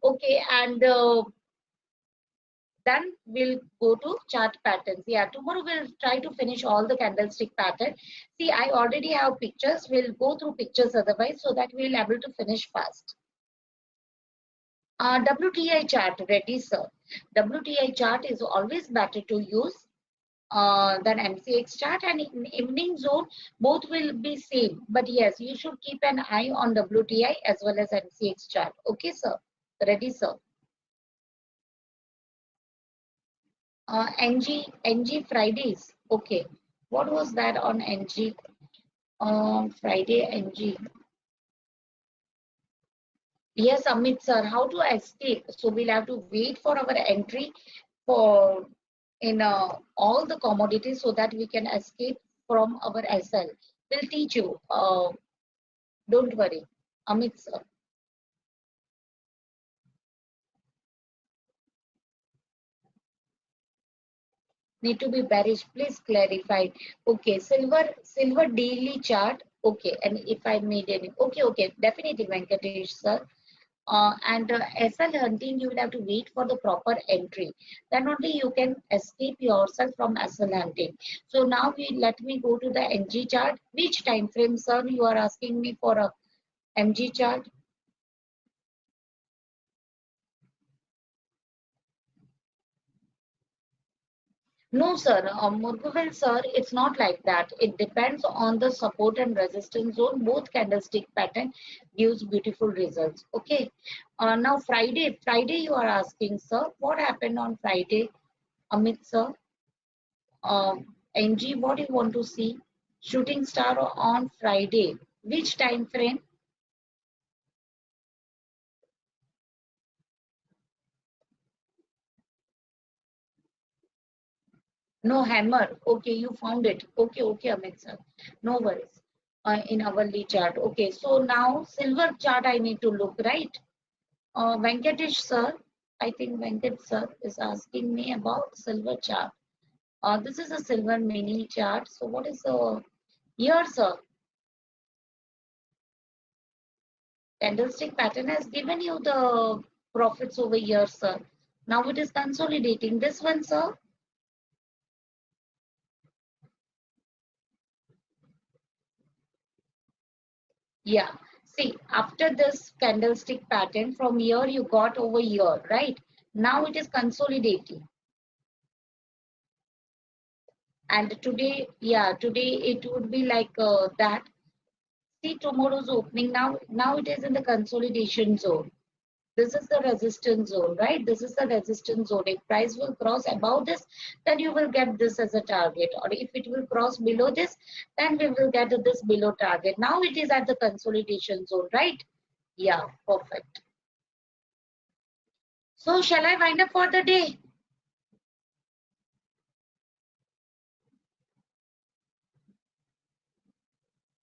Okay, and then we'll go to chart patterns. Yeah, tomorrow we'll try to finish all the candlestick pattern. See, I already have pictures. We'll go through pictures otherwise, so that we'll able to finish fast. WTI chart, ready sir. WTI chart is always better to use than MCX chart, and in evening zone both will be same. But yes, you should keep an eye on WTI as well as MCX chart. Okay sir, ready sir. NG Fridays. Okay. What was that on NG? Friday NG. Yes, Amit sir. How to escape? So we'll have to wait for our entry for in all the commodities so that we can escape from our SL. We'll teach you. Don't worry, Amit sir. Need to be bearish. Please clarify. Okay, silver daily chart. Okay, and if I made any. Okay, definitely Venkatesh sir. And SL hunting, you will have to wait for the proper entry. Then only you can escape yourself from SL hunting. So now let me go to the NG chart. Which time frame, sir? You are asking me for a MG chart. No, sir. Murguvel, sir, it's not like that. It depends on the support and resistance zone. Both candlestick pattern gives beautiful results. Okay. Now Friday you are asking, sir, what happened on Friday, Amit, sir? NG, what do you want to see? Shooting star on Friday. Which time frame? No hammer. Okay, you found it. Okay, okay, Amit sir. No worries. In hourly chart. Okay, so now silver chart I need to look, right? Venkatesh sir, I think Venkat sir is asking me about silver chart. This is a silver mini chart. So what is the year, sir? Candlestick pattern has given you the profits over here, sir. Now it is consolidating. This one, sir. Yeah. See, after this candlestick pattern, from here you got over here, right? Now it is consolidating. And today, yeah, today it would be like that. See tomorrow's opening. Now it is in the consolidation zone. This is the resistance zone, right? This is the resistance zone. If price will cross above this, then you will get this as a target. Or if it will cross below this, then we will get this below target. Now it is at the consolidation zone, right? Yeah, perfect. So shall I wind up for the day?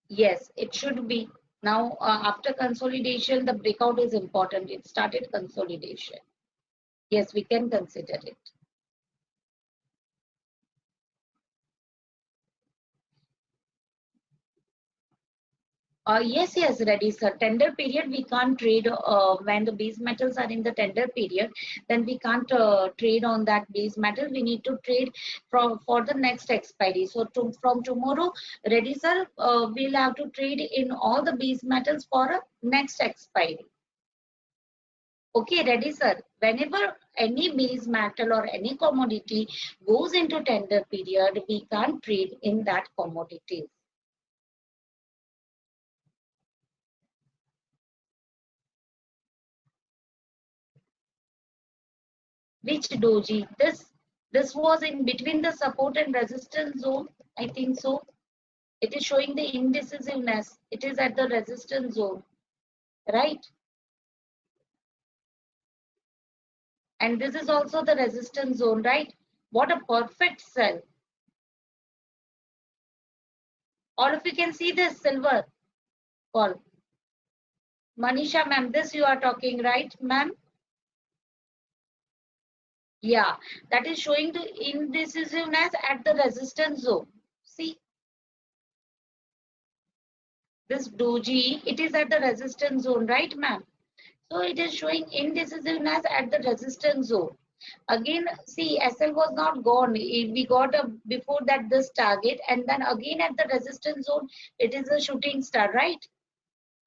Yes, it should be. Now, after consolidation, the breakout is important. It started consolidation. Yes, we can consider it. Yes, ready, sir. Tender period, we can't trade when the base metals are in the tender period. Then we can't trade on that base metal. We need to trade from for the next expiry. So from tomorrow, ready, sir. We'll have to trade in all the base metals for a next expiry. Okay, ready, sir. Whenever any base metal or any commodity goes into tender period, we can't trade in that commodity. Which doji? This was in between the support and resistance zone. I think so. It is showing the indecisiveness. It is at the resistance zone, right? And this is also the resistance zone, right? What a perfect sell. All of you can see this silver call. Manisha ma'am, this you are talking, right, ma'am? Yeah, that is showing the indecisiveness at the resistance zone. See, this doji, it is at the resistance zone, right, ma'am? So it is showing indecisiveness at the resistance zone. Again, see, SL was not gone. We got a before that this target, and then again at the resistance zone, it is a shooting star, right?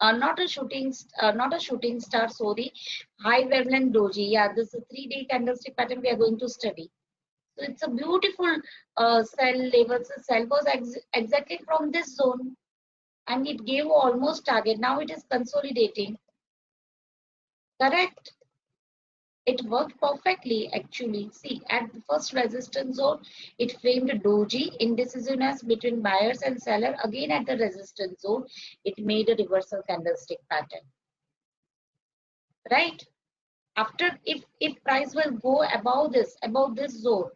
Not a shooting star. Sorry, high wavelength doji. Yeah, this is a 3-day candlestick pattern we are going to study. So it's a beautiful cell level. So cell was exactly from this zone, and it gave almost target. Now it is consolidating. Correct. It worked perfectly actually. See, at the first resistance zone, it framed a doji indecisiveness between buyers and seller. Again at the resistance zone, it made a reversal candlestick pattern. Right? After if price will go above this zone,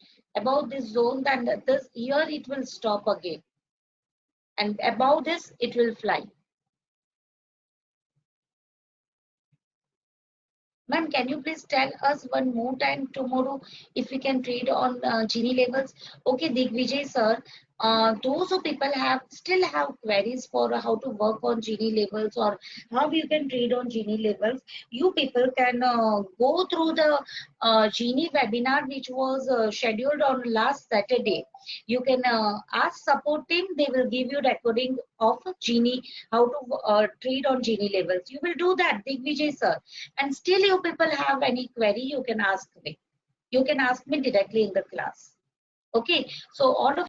then this here it will stop again. And above this, it will fly. Ma'am, can you please tell us one more time tomorrow if we can trade on Gini levels? Okay, Digvijay sir, those who people have still have queries for how to work on Gini levels or how you can trade on Gini levels, you people can go through the Gini webinar which was scheduled on last Saturday. You can ask support team, they will give you recording of Gini, how to trade on Gini levels. You will do that, Digvijay sir. And still you people have any query, you can ask me. You can ask me directly in the class. Okay, so all of